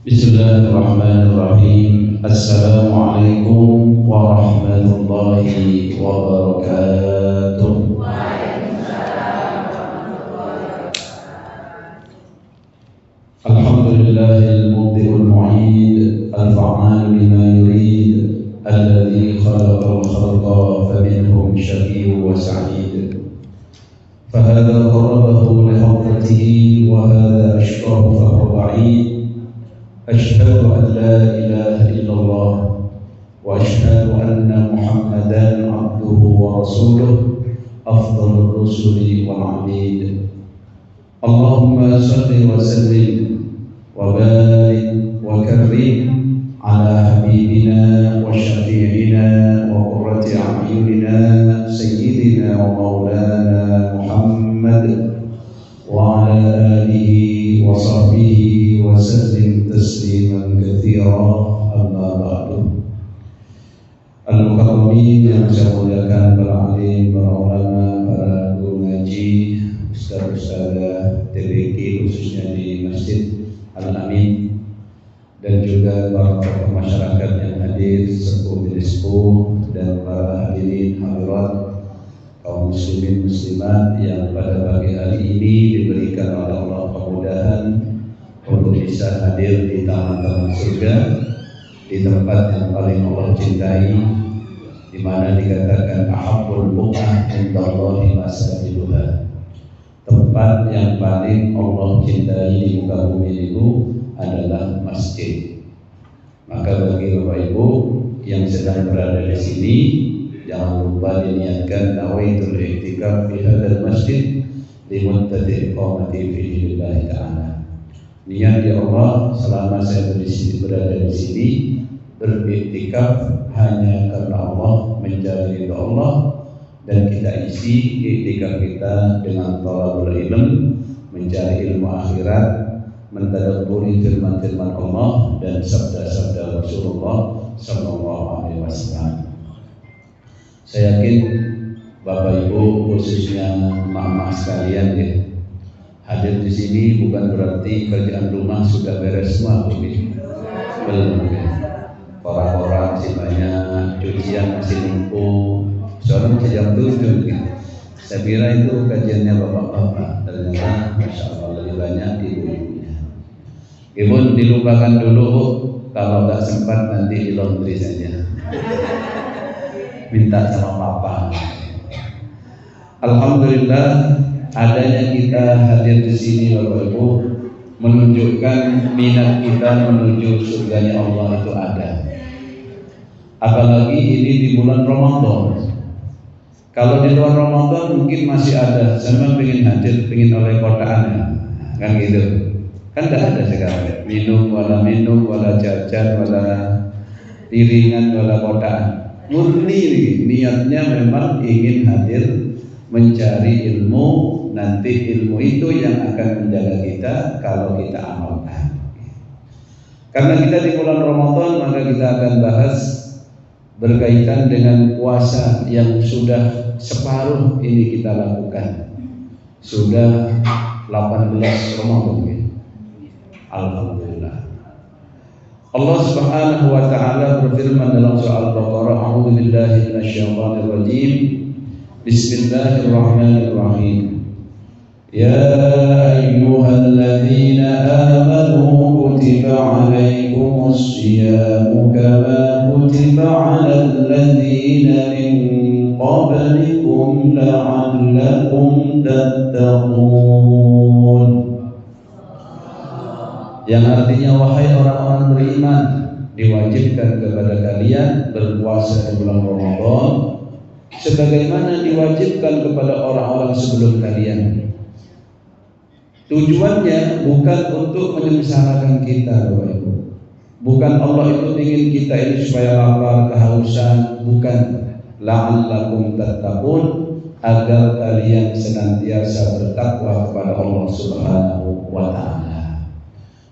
Bismillahirrahmanirrahim. Assalamualaikum warahmatullahi wabarakatuh. Alhamdulillahil mubdi'ul mu'id, al-fa'al lima yurid, alladhi khalaqal khalqa faminhum syaqiyyun wa sa'id. Fahadha qarrabahu lihadratihi wa hadha ashqahu fahuwa ba'id. أشهد أن لا إله إلا الله وأشهد أن محمدا عبده ورسوله أفضل الرسل والعبيد. اللهم صل وسلم وبارك وكرم على حبيبنا وشفيعنا وقرة أعيننا سيدنا ومولانا محمد وعلى آله وصحبه وسلم تسليما كثيرا. أما بعد. Al-Mukarramin yang saya muliakan, para alim, para ulama, para guru ngaji, ustaz-ustazah TBK khususnya di Masjid Al-Amin, dan juga para tokoh masyarakat yang hadir, sepuh dan para hadirin hadirat, kaum muslimin muslimat yang pada pagi hari ini diberikan oleh Allah kemudahan untuk bisa hadir di taman-taman surga, di tempat yang paling Allah cintai, di mana dikatakan ahabbul buq'ah indallahi masajiduha. Tempat yang paling Allah cintai di muka bumi itu adalah masjid. Maka bagi Bapak Ibu yang sedang berada di sini, jangan lupa diniatkan nawaitul i'tikaf fi hadzal masjid limuddati iqamati fihi lillahi ta'ala. Niat ya Allah, selama saya berada di sini beriktikaf hanya karena Allah, mencari ridha Allah, dan kita isi iktikaf kita dengan thalabul ilm, mencari ilmu akhirat, mentadabburi firman-firman Allah dan sabda-sabda Rasulullah sallallahu alaihi wasallam. Saya yakin Bapak Ibu khususnya mama sekalian ya, hadir di sini bukan berarti kerjaan rumah sudah beres semua, begitu. Belum ya. Orang-orang masih banyak, cucian masih numpuk. Soalnya masih jam 7 gitu. Saya kira itu kajiannya bapak-bapak, ternyata masya Allah lebih banyak ibu-ibunya. Ibu dilupakan dulu, kalau nggak sempat nanti di laundry saja. Minta sama papa. Alhamdulillah, adanya kita hadir di sini Bapak Ibu menunjukkan minat kita menuju surganya Allah itu ada. Apalagi ini di bulan Ramadan. Kalau di luar Ramadan mungkin masih ada, sama pengen hadir, pengen oleh kotaan, kan gitu. Kan tidak ada sekarang. Minum, wala jajan, wala piringan, wala kotaan. Murni niatnya memang ingin hadir mencari ilmu. Nanti ilmu itu yang akan menjaga kita kalau kita amalkan. Karena kita di bulan Ramadan, maka kita akan bahas berkaitan dengan puasa yang sudah separuh ini kita lakukan. Sudah 18 Ramadan. Alhamdulillah. Allah Subhanahu wa taala berfirman dalam surah Al-Baqarah, A'udzu billahi minasyaitonir rajim. Bismillahirrahmanirrahim. يا أيها الذين آمنوا كتب عليكم الصيام كما كتب على الذين من قبلكم لعلكم تتقون. Yang artinya, wahai orang-orang beriman, diwajibkan kepada kalian berpuasa di bulan Ramadan sebagaimana diwajibkan kepada orang-orang sebelum kalian. Tujuannya bukan untuk menyengsarakan kita, Bapak Ibu. Bukan Allah itu ingin kita ini supaya lapar, kehausan, bukan. La'allakum tattaqun, agar kalian senantiasa bertakwa kepada Allah Subhanahu wa taala.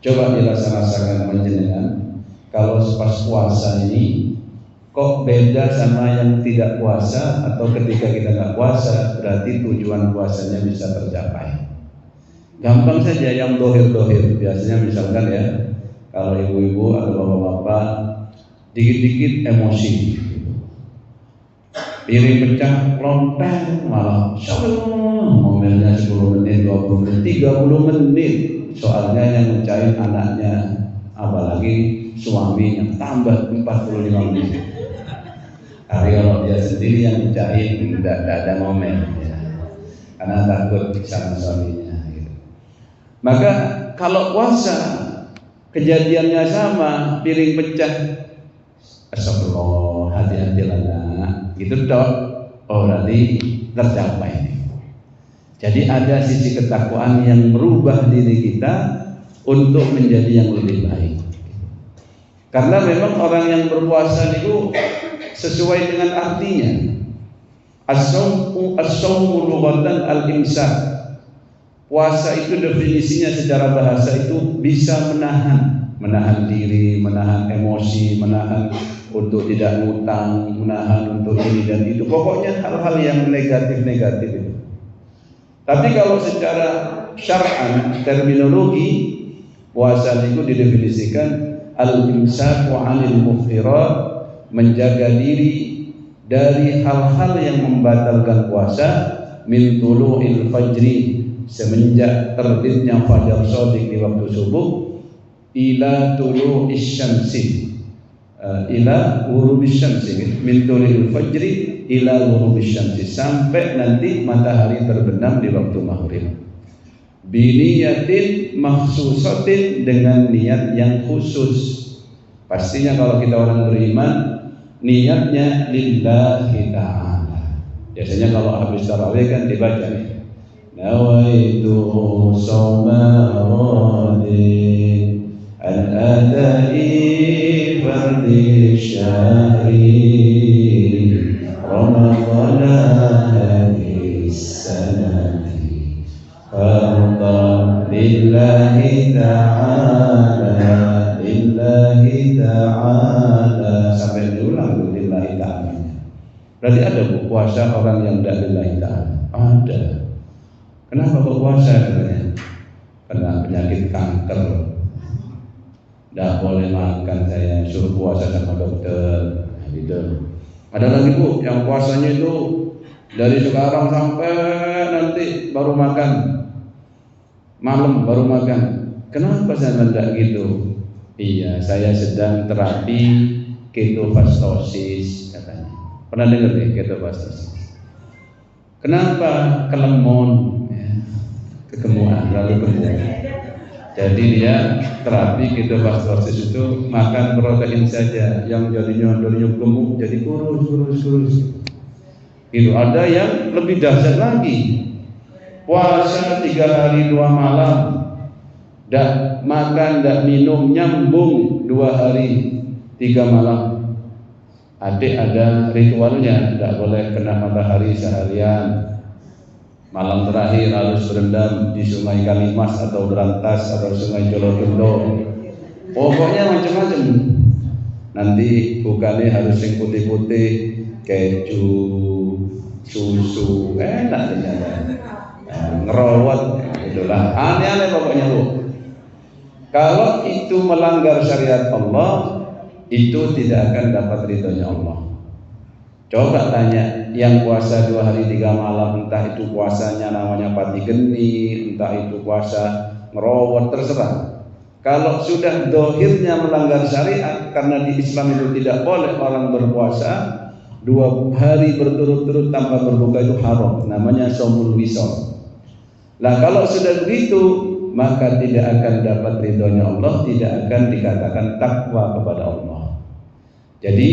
Coba dirasa-rasakan menjenengan, kalau pas puasa ini kok beda sama yang tidak puasa, atau ketika kita nggak puasa berarti tujuan puasanya bisa tercapai. Gampang saja yang dohir-dohir, biasanya misalkan ya, kalau ibu-ibu atau bapak-bapak dikit-dikit emosi, piring pecah, lonteng malah momennya 10 menit, 20 menit, 30 menit. Soalnya yang mecahin anaknya, apalagi suaminya, tambah 45 menit. Tapi kalau dia sendiri yang mecahin, tidak ada momen ya. Karena takut sama suaminya gitu. Maka kalau puasa kejadiannya sama, piring pecah, astagfirullah, hati-hatilah nak, gitu dok. Oh berarti tercapai. Jadi ada sisi ketakwaan yang merubah diri kita untuk menjadi yang lebih baik. Karena memang orang yang berpuasa itu sesuai dengan artinya. As-sawmu lughatan al-imsak. Puasa itu definisinya secara bahasa itu bisa menahan diri, menahan emosi, menahan untuk tidak ngutang, menahan untuk ini dan itu. Pokoknya hal-hal yang negatif-negatif itu. Tapi kalau secara syar'an, terminologi, puasa itu didefinisikan al-imsak wa 'anil muftirat, menjaga diri dari hal-hal yang membatalkan puasa, min tulu'il fajri, semenjak terbitnya fajar shadiq di waktu subuh, ila tulu'is syamsi, ila ghurubis syamsi, min tulu'il fajri ila ghurubis syamsi, sampai nanti matahari terbenam di waktu maghrib. Biniyatin makhsusatin, dengan niat yang khusus. Pastinya kalau kita orang beriman, niatnya lillahi ta'ala. Biasanya kalau habis tarawih kan dibaca nih, nawaitu shoma radin al-adai fardi syahri ramadana hadis sanati farda lillahi ta'ala, lillahi ta'ala, sampai diulang lillahi ta'ala. Berarti ada puasa orang yang tidak lillahi ta'ala? Ada. Kenapa kok puasa katanya? Karena penyakit kanker, tidak boleh makan, saya suruh puasa sama dokter gitu. Ada lagi bu, yang puasanya itu dari sekarang sampai nanti baru makan, malam baru makan. Kenapa saya tidak gitu? Iya, saya sedang terapi ketofastosis katanya. Pernah dengar nih ketofastosis? Kenapa? Kelemon, ya. Kegemuan, lalu kemudian. Jadi dia terapi ketofastosis itu makan protein saja, yang jadinya gemuk jadi kurus. Itu ada yang lebih dahsyat lagi, puasa 3 hari 2 malam, dak makan, dak minum, nyambung 2 hari 3 malam. Adik ada ritualnya, dak boleh kena matahari seharian. Malam terakhir harus berendam di Sungai Kalimas atau Berantas atau Sungai Jolodondo. Pokoknya macam-macam. Nanti bukannya harus yang putih-putih, keju, susu, enak ternyata. Ngerowot, itulah aneh-aneh pokoknya bu. Kalau itu melanggar syariat Allah, itu tidak akan dapat ridhonya Allah. Coba tanya yang puasa 2 hari 3 malam, entah itu puasanya namanya pati geni, entah itu puasa ngerowot, terserah. Kalau sudah dohirnya melanggar syariat, karena di Islam itu tidak boleh orang berpuasa 2 hari berturut-turut tanpa berbuka, itu haram, namanya shaumul wisal. Nah kalau sudah begitu, maka tidak akan dapat ridhonya Allah, tidak akan dikatakan takwa kepada Allah. Jadi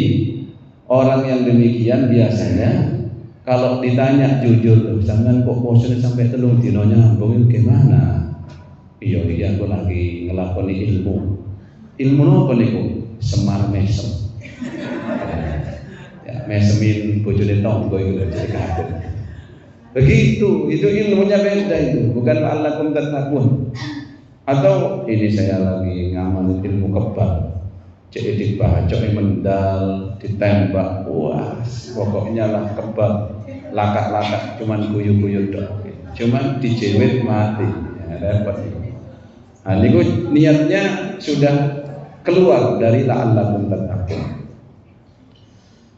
orang yang demikian biasanya kalau ditanya jujur, sampean kok puasa sampai 3 dino nyambung, gimana? Iya aku lagi ngelakoni ilmu. Ilmu apa niku? Semar mesem. Ya, mesemin bojone tonggo iku lho dikatakan. Begitu, itu ilmunya beda itu, bukan la'allakum tattaqun. Atau ini saya lagi ngamalin ilmu kebal. Cek dibacok mendal, ditembak, wah, pokoknya lah kebal, lakak-lakak, cuman guyu-guyu dok, cuman dijewet mati, ya, repot. Nah, ini niatnya sudah keluar dari la'allakum tattaqun.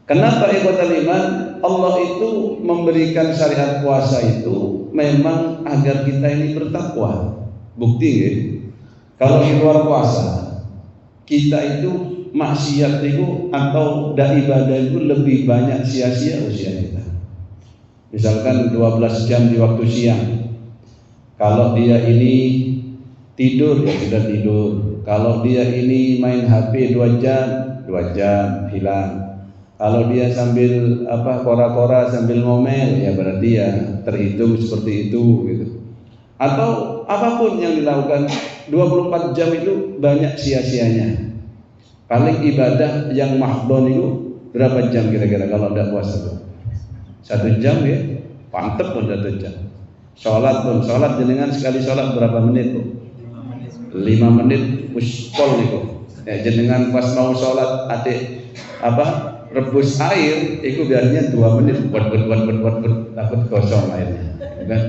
Kenapa ikhwatal iman? Allah itu memberikan syariat puasa itu memang agar kita ini bertakwa. Bukti ya, kalau di luar puasa kita itu maksiat itu atau ibadah itu lebih banyak sia-sia usia kita. Misalkan 12 jam di waktu siang, kalau dia ini tidur ya sudah tidur. Kalau dia ini main HP 2 jam hilang. Kalau dia sambil kora-kora sambil ngomel ya berarti ya terhitung seperti itu gitu. Atau apapun yang dilakukan 24 jam itu banyak sia-sianya. Paling ibadah yang mahdhon itu berapa jam kira-kira kalau tidak puasa tuh? 1 jam ya, mantep pun 1 jam. Sholat jenengan sekali sholat berapa menit tuh? 5 menit muspol itu. Ya, jenengan pas mau sholat rebus air, itu biasanya 2 menit buat takut kosong airnya. Kan?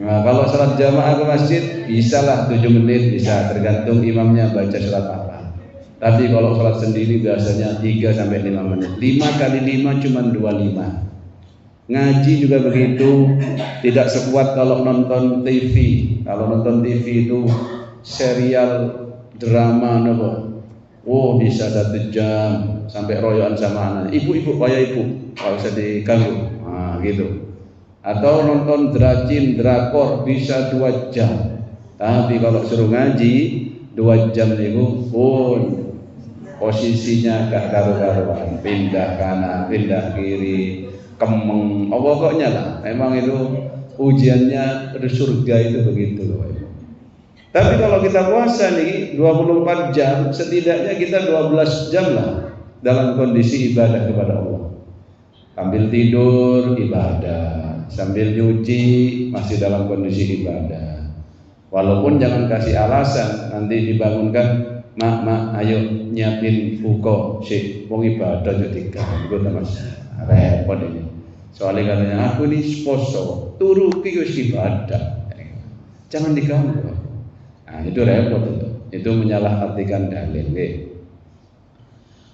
Nah, kalau sholat jamaah ke masjid bisalah 7 menit, bisa tergantung imamnya baca surat apa. Tapi kalau sholat sendiri biasanya 3 sampai 5 menit. 5 kali 5 cuma 25. Ngaji juga begitu, tidak sekuat kalau nonton TV. Kalau nonton TV itu serial drama bisa 1 jam sampai royoan sama anak. Ibu, kalau usah diganggu. Nah, gitu. Atau nonton drakor bisa 2 jam. Tapi kalau suruh ngaji 2 jam itu pun posisinya gak karu-karuan, pindah kanan, pindah kiri, kemeng, pokoknya lah. Memang itu ujiannya di surga itu begitu loh. Tapi kalau kita puasa nih 24 jam, setidaknya kita 12 jam lah dalam kondisi ibadah kepada Allah. Sambil tidur ibadah, sambil nyuci masih dalam kondisi ibadah. Walaupun jangan kasih alasan nanti dibangunkan, mak ayo nyiapin buko, wong ibadah jadi ganggu Mas. Repot ini. Soalnya katanya aku ini poso, turu ki wis ibadah. Jangan diganggu. Nah, itu repot itu menyalahartikan dalil.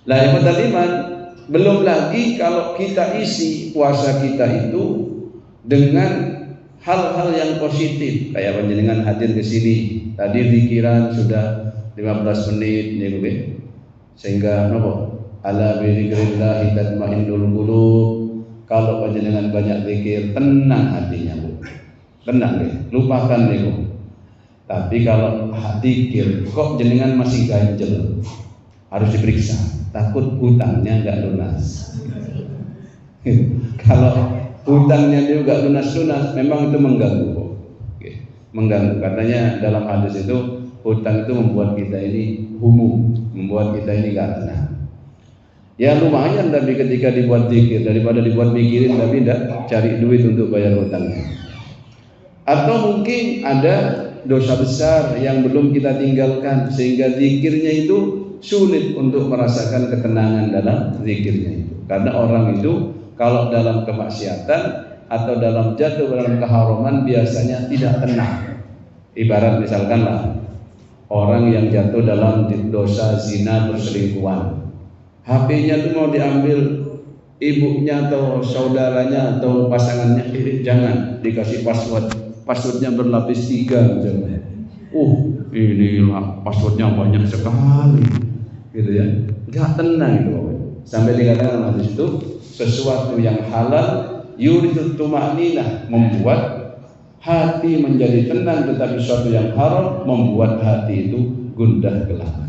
Lah ikhwatal iman, belum lagi kalau kita isi puasa kita itu dengan hal-hal yang positif, kayak panjenengan hadir ke sini. Tadi pikiran sudah 15 menit nih, sehingga ala bi dzikrillah tatmainnul qulub. Kalau panjenengan banyak zikir, tenang hatinya, Bu. Tenang deh, lupakan nih. Tapi kalau zikir kok jenengan masih ganjel, harus diperiksa, takut hutangnya enggak lunas. Kalau hutangnya dia enggak lunas-lunas, memang itu mengganggu. Mengganggu. Katanya dalam hadis itu hutang itu membuat kita ini humum, membuat kita ini enggak tenang. Ya lumayan tapi ketika dibuat zikir daripada dibuat mikirin tapi enggak cari duit untuk bayar hutangnya. Atau mungkin ada dosa besar yang belum kita tinggalkan sehingga zikirnya itu sulit untuk merasakan ketenangan dalam zikirnya itu. Karena orang itu kalau dalam kemaksiatan atau dalam jatuh dalam keharaman biasanya tidak tenang. Ibarat misalkanlah orang yang jatuh dalam dosa zina perselingkuhan, HP-nya itu mau diambil ibunya atau saudaranya atau pasangannya, jangan dikasih passwordnya berlapis 3 misalnya. Inilah passwordnya banyak sekali, gitu ya. Nggak tenang itu. Sampai dikatakan hadis itu sesuatu yang halal yuridut tuma'ninah, membuat hati menjadi tenang, tetapi sesuatu yang haram membuat hati itu gundah gulana.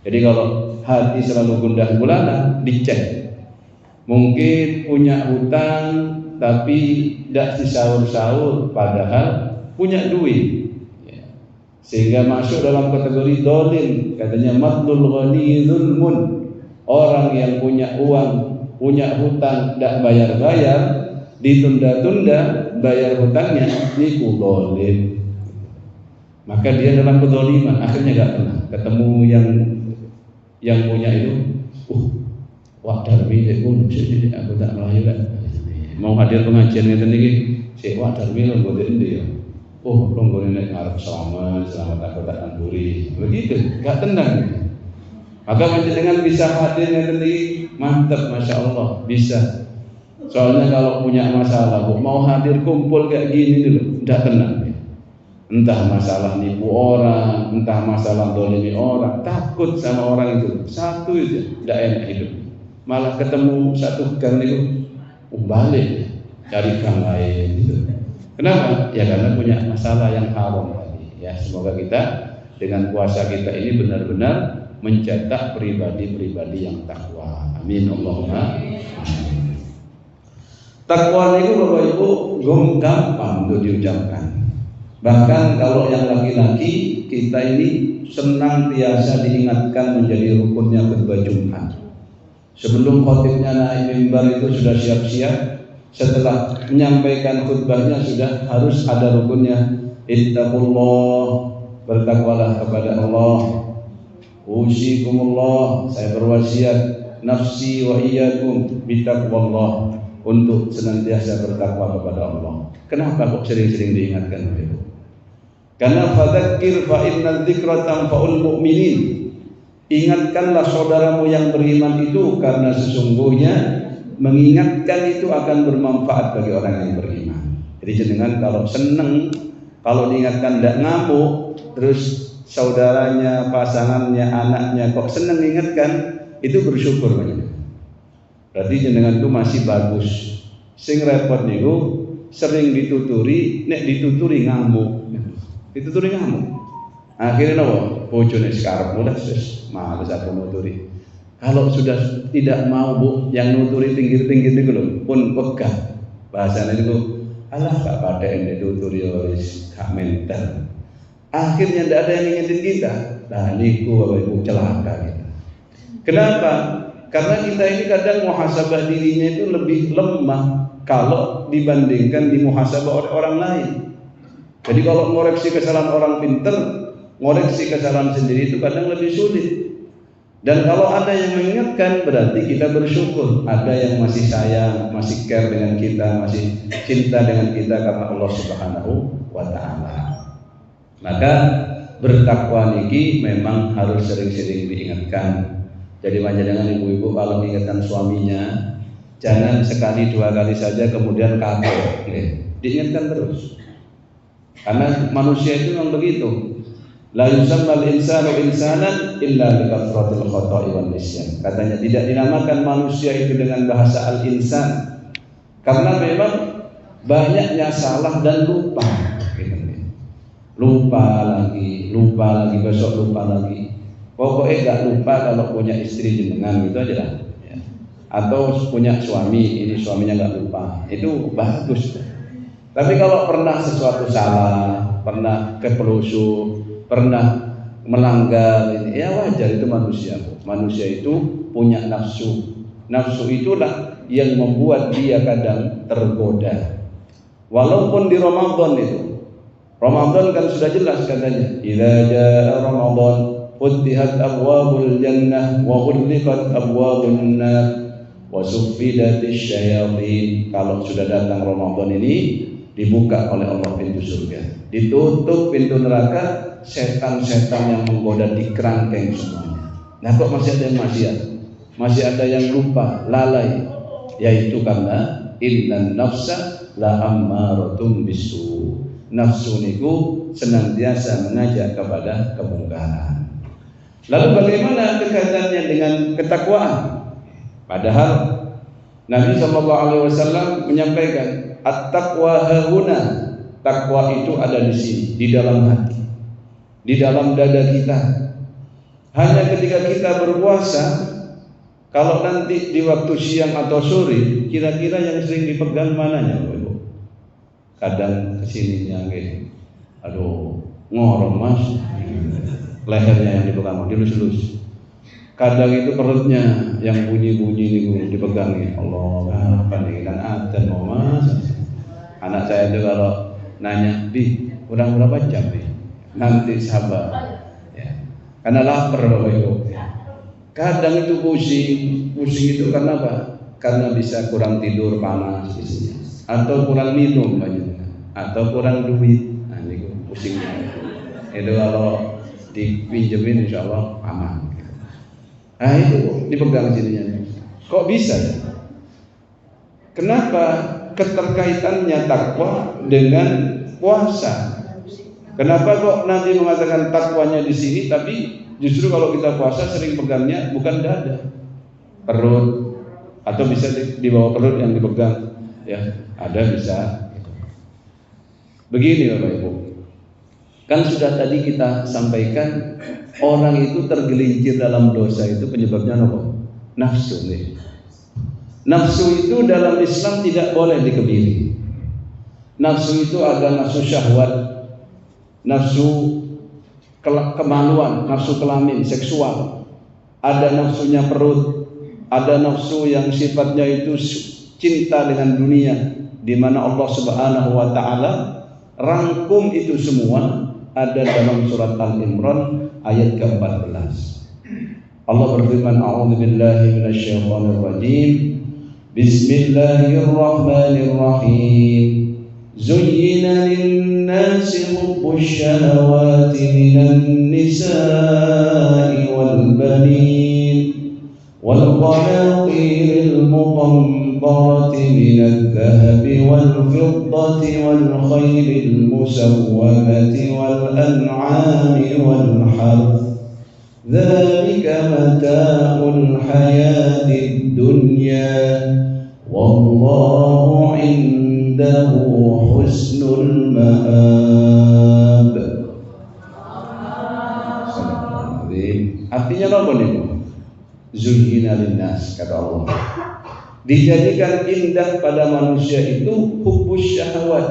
Jadi kalau hati selalu gundah gulana, dicek. Mungkin punya hutang tapi tidak disaur-saur, padahal punya duit, sehingga masuk dalam kategori dolim. Katanya matlul ghani zulmun, orang yang punya uang, punya hutang tidak bayar-bayar, ditunda-tunda bayar hutangnya, ini dolim. Maka dia dalam kedoliman, akhirnya gak tenang. Ketemu yang punya itu, wah darmi dek pun, aku tak melahirkan. Mau hadir pengajian ngeten niki, sik wah darmi lho mboten ndi ya. Oh, longgone nek ngarep selamat aku tak ampuri. Begitu, enggak tenang gitu. Maka panjenengan bisa hadir ngeten iki, mantep Masya Allah, bisa. Soalnya kalau punya masalah, mau hadir kumpul kayak gini dulu, enggak tenang. Entah masalah nipu orang, entah masalah dolimi orang, takut sama orang itu. Satu itu enggak enak hidup. Malah ketemu satu gang itu, balik cari gang lain gitu. Kenapa? Ya karena punya masalah yang haram tadi. Ya semoga kita dengan puasa kita ini benar-benar mencetak pribadi-pribadi yang takwa. Amin Allahumma. Takwa itu Bapak Ibu gampang untuk diucapkan. Bahkan kalau yang laki-laki kita ini senantiasa diingatkan menjadi rukunnya khutbah Jumat. Sebelum khotibnya naik mimbar itu sudah siap-siap. Setelah menyampaikan khutbahnya sudah harus ada rukunnya. Ittaqullah, bertakwalah kepada Allah. Usikumullah, saya berwasiat nafsi wa iyyakum bitaqwallah, untuk senantiasa bertakwa kepada Allah. Kenapa kok sering-sering diingatkan itu? Karena fadzakir fa inna dzikra tanfa'ul mu'minin. Ingatkanlah saudaramu yang beriman itu, karena sesungguhnya mengingatkan itu akan bermanfaat bagi orang yang beriman. Jadi jenengan kalau seneng, kalau diingatkan tidak ngamuk, terus saudaranya, pasangannya, anaknya kok seneng ingatkan, itu bersyukur banyak. Berarti jenengan itu masih bagus. Sing repot niku sering dituturi, nek dituturi ngamuk. Dituturi ngamuk. Akhirnya napa? Bojone sekarep mudah wis males aku nuturi. Kalau sudah tidak mau Bu, yang nuturi pinggir-pinggir niku lho pun pegah. Bahasane niku alah gak pada yang dituturi wis gak mental. Akhirnya tidak ada yang ngingetin kita. Nah niku Bapak Ibu celaka kita. Kenapa? Karena kita ini kadang muhasabah dirinya itu lebih lemah kalau dibandingkan dimuhasabah oleh orang lain. Jadi kalau ngoreksi kesalahan orang pinter, ngoreksi kesalahan sendiri itu kadang lebih sulit. Dan kalau ada yang mengingatkan, berarti kita bersyukur. Ada yang masih sayang, masih care dengan kita, masih cinta dengan kita karena Allah Subhanahu wa Ta'ala. Maka bertakwa niki memang harus sering-sering diingatkan. Jadi panjenengan ibu-ibu kalau mengingatkan suaminya, jangan sekali dua kali saja kemudian kabur. Diingatkan terus. Karena manusia itu memang begitu. La yusammal insanu insanan illa bikafratil khata'i wan nisyan. Katanya tidak dinamakan manusia itu dengan bahasa al-insan karena memang banyaknya salah dan lupa. Lupa lagi, besok lupa lagi. Pokoknya gak lupa kalau punya istri jenengan gitu aja lah. Ya. Atau punya suami, ini suaminya gak lupa, itu bagus. Tapi kalau pernah sesuatu salah, pernah kepelusuh, pernah melanggar, ini ya wajar, itu manusia. Manusia itu punya nafsu. Nafsu itulah yang membuat dia kadang tergoda. Walaupun di Ramadan itu. Ramadan kan sudah jelas katanya, idza jaa Ramadan futihat abwabul jannah wa ghulqat abwabun nar wa suffidatis syayatin. Kalau sudah datang Ramadan ini dibuka oleh Allah pintu surga, ditutup pintu neraka, setan-setan yang menggoda dikerangkeng semuanya. Nah kok masih ada yang maksiat, masih ada yang lupa, lalai, yaitu karena innan nafsa la ammaratun bisu. Nafsu niku senantiasa mengajak kepada kemungkaran. Lalu bagaimana kaitannya dengan ketakwaan? Padahal Nabi SAW menyampaikan at-taqwa hahuna. Takwa itu ada di sini, di dalam hati, di dalam dada kita. Hanya ketika kita berpuasa, kalau nanti di waktu siang atau sore, kira-kira yang sering dipegang mananya, Ibu? Kadang kesininya gitu, aduh ngorong mas, lehernya yang dipegang, dilus-lus. Kadang itu perutnya yang bunyi-bunyi nih dipegang. Allah, apa nih kan adzan mau mas. Anak saya itu kalau nanya, di kurang berapa jam nih? Nanti sabar, ya. Karena lapar Bapak Ibu. Kadang itu pusing itu karena apa? Karena bisa kurang tidur panas isinya, atau kurang minum banyak, atau kurang duit. Nah, ini pusingnya. Itu kalau dipinjemin insya Allah aman. Nah itu dipegang sininya. Kok bisa ya? Kenapa keterkaitannya takwa dengan puasa? Kenapa kok Nabi mengatakan takwanya di sini, tapi justru kalau kita puasa sering pegangnya bukan dada, perut, atau bisa di bawah perut yang dipegang, ya ada bisa. Begini Bapak Ibu, kan sudah tadi kita sampaikan orang itu tergelincir dalam dosa itu penyebabnya apa? Nafsu nih. Nafsu itu dalam Islam tidak boleh dikebiri. Nafsu itu ada nafsu syahwat, nafsu kemaluan, nafsu kelamin, seksual. Ada nafsunya perut, ada nafsu yang sifatnya itu cinta dengan dunia, di mana Allah Subhanahu wa taala rangkum itu semua ada dalam surat Al-Imran ayat ke-14. Allah berfirman, a'udzubillahi minasyaitonir rajim. Bismillahirrahmanirrahim. Zuyyina lin-nasi hubbus syahawati minan nisa'i wal banin wal qanatiril muqantarati minadh dhahabi wal fiddati wal khayril musawwamati wal an'ami wal harth. Dzalika mata'ul hayatid dunya wallahu 'indahu husnul ma'ab. Artinya apa nih? Zuyyina linnas, kata Allah, dijadikan indah pada manusia itu hubbus syahwat,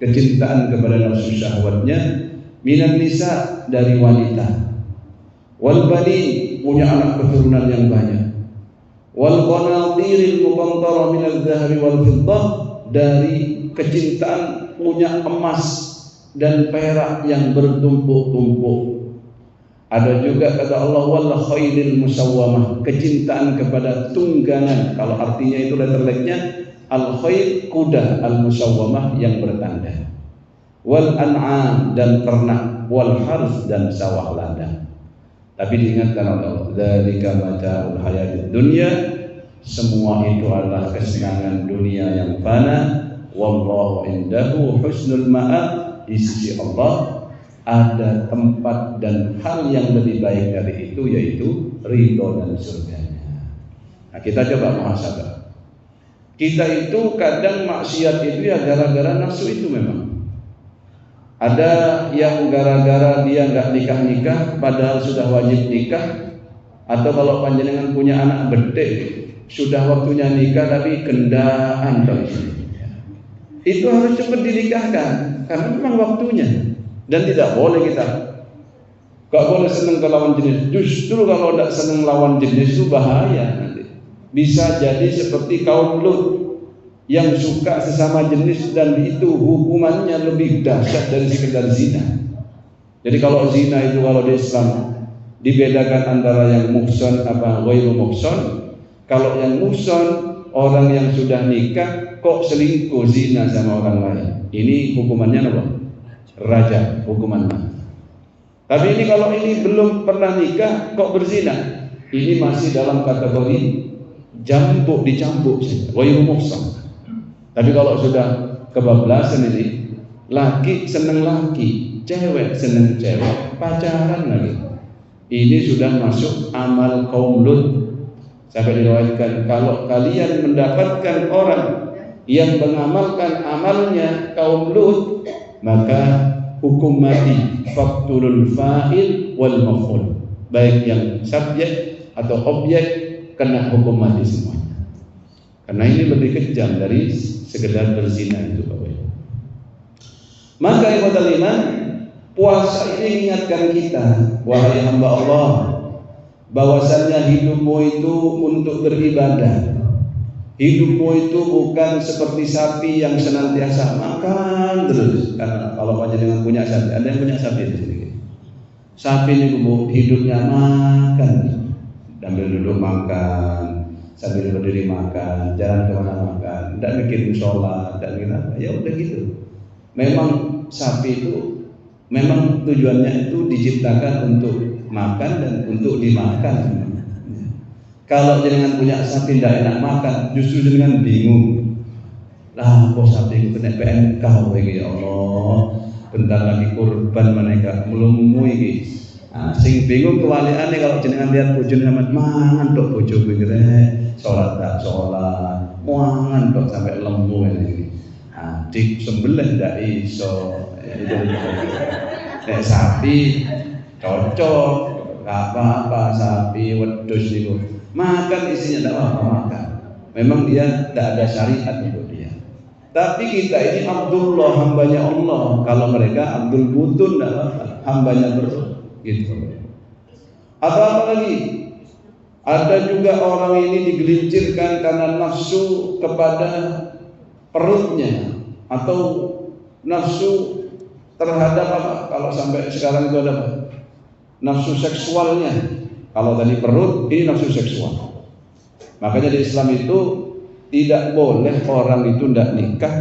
kecintaan kepada nafsu syahwatnya, minan nisa, dari wanita, wal bani, punya anak keturunan yang banyak, wal qanatiril muqantara minadh dhahabi wal fiddah, dari kecintaan punya emas dan perak yang bertumpuk-tumpuk. Ada juga kata Allah wal khairil musawwamah, kecintaan kepada tunggangan. Kalau artinya itu letterleknya al khair kuda, al musawwamah yang bertanda, wal an'am dan ternak, wal harz dan sawah ladang. Tapi diingatkan oleh Allah, dzalika mata'ul hayatid dunya, semua itu adalah kesenangan dunia yang fana. Wallahu indahu husnul ma'ab, di sisi Allah ada tempat dan hal yang lebih baik dari itu, yaitu ridho dan surganya. Nah, kita coba muhasabah. Kita itu kadang maksiat itu ya gara-gara nafsu itu memang. Ada yang gara-gara dia nggak nikah-nikah padahal sudah wajib nikah, atau kalau panjenengan punya anak bedek sudah waktunya nikah tapi gendaan itu harus cepat dinikahkan karena memang waktunya. Dan tidak boleh kita gak boleh senang ke lawan jenis. Justru kalau tidak senang lawan jenis itu bahaya nanti. Bisa jadi seperti kaum Lut yang suka sesama jenis, dan itu hukumannya lebih dahsyat dari sekedar zina. Jadi kalau zina itu kalau di Islam dibedakan antara yang muhson apa ghairu muhson. Kalau yang muhson, orang yang sudah nikah kok selingkuh zina sama orang lain, ini hukumannya apa? Raja, hukuman mati. Tapi ini kalau ini belum pernah nikah kok berzina, ini masih dalam kategori jambuk, dicambuk saja, ghairu muhsan. Tapi kalau sudah kebablasan ini, laki seneng laki, cewek seneng cewek, pacaran lagi, ini sudah masuk amal kaum Lut. Sampai diriwayatkan, kalau kalian mendapatkan orang yang mengamalkan amalnya kaum Lut, maka hukum mati, faktulul fa'il wal maf'ul, baik yang subjek atau objek kena hukum mati semuanya. Karena ini lebih kejam dari sekedar berzina itu, Bapak. Maka ikhwatal iman, puasa ini mengingatkan kita, wahai hamba Allah, bahwasannya hidupmu itu untuk beribadah. Hidupmu itu bukan seperti sapi yang senantiasa makan terus. Karena kalau panjenengan punya sapi, ada yang punya sapi di sini. Sapi ini hidupnya makan, sambil duduk makan, sambil berdiri makan, jalan kemana makan, tidak mikir sholat, tidak mikir apa. Ya udah gitu. Memang sapi itu Memang tujuannya itu diciptakan untuk makan dan untuk dimakan. Kalau jenengan punya sapi tidak enak makan, justru jenengan bingung. Lah, kok sapi itu kena PMK lagi, ya Allah. Bentar lagi kurban mereka melumui iki. Nah, sing bingung kewaliane kalau jenengan lihat bojo sampean mangan tok bojo pinggire, salat tak salat, mangan tok sampai lemu ini. Nah, disembelih ndak iso. Nek sapi cocok, gak apa-apa sapi wedhus niku. Makan isinya tidak apa-apa makan. Memang dia tidak ada syariat untuk dia. Tapi kita ini Abdullah, hambanya Allah. Kalau mereka Abdul Butun, tidak apa-apa, hambanya perut. Gitu. Atau apa lagi? Ada juga orang ini digelincirkan karena nafsu kepada perutnya atau nafsu terhadap apa? Kalau sampai sekarang itu ada apa? Nafsu seksualnya. Kalau tadi perut, ini nafsu seksual. Makanya di Islam itu tidak boleh orang itu tidak nikah,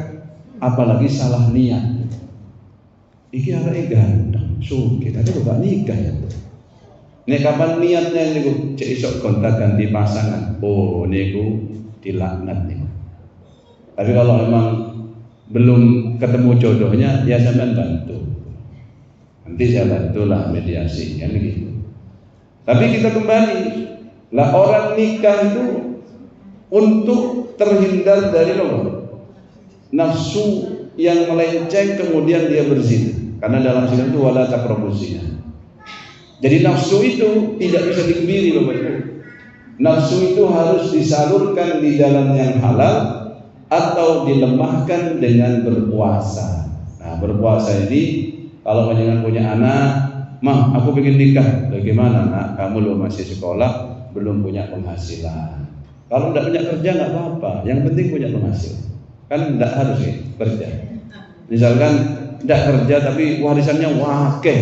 apalagi salah niat. Iki arek ganteng, sugih, tapi kok gak nikah ya. Nek kapan niatnya niku cek isok gonta ganti pasangan. Oh, niku dilaknat niku. Tapi kalau memang belum ketemu jodohnya, ya sampean bantu. Nanti saya bantulah mediasi kan gitu. Tapi kita kembali, lah orang nikah itu untuk terhindar dari nafsu yang melenceng kemudian dia berzina. Karena dalam zina itu wala taqrabuz zina. Jadi nafsu itu tidak bisa dikebiri Bapak Ibu. Nafsu itu harus disalurkan di jalan yang halal atau dilemahkan dengan berpuasa. Nah, berpuasa ini kalau jangan punya anak, "Mah, aku pengen nikah." Bagaimana, Nak? Kamu lo masih sekolah, belum punya penghasilan. Kalau tidak punya kerja nggak apa-apa, yang penting punya penghasilan. Kan tidak harus ya kerja. Misalkan tidak kerja tapi warisannya wakeh.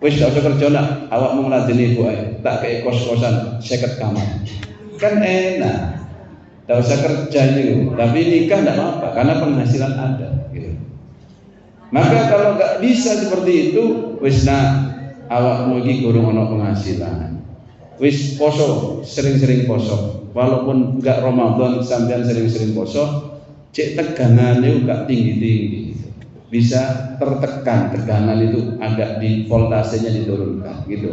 Wis tidak usah kerja nak, awak mau ngeladeni ibu tak kayak kos-kosan 50 kamar. Kan enak. Tidak usah kerja itu, tapi nikah tidak apa-apa karena penghasilan ada. Gitu. Maka kalau nggak bisa seperti itu, wis nak awak mugi kurang ono penghasilan. Wis poso, sering-sering poso. Walaupun nggak Ramadan sampean sering-sering poso, cek tegangannya gak tinggi-tinggi. Bisa tertekan, tegangan itu agak di voltasenya diturunkan gitu.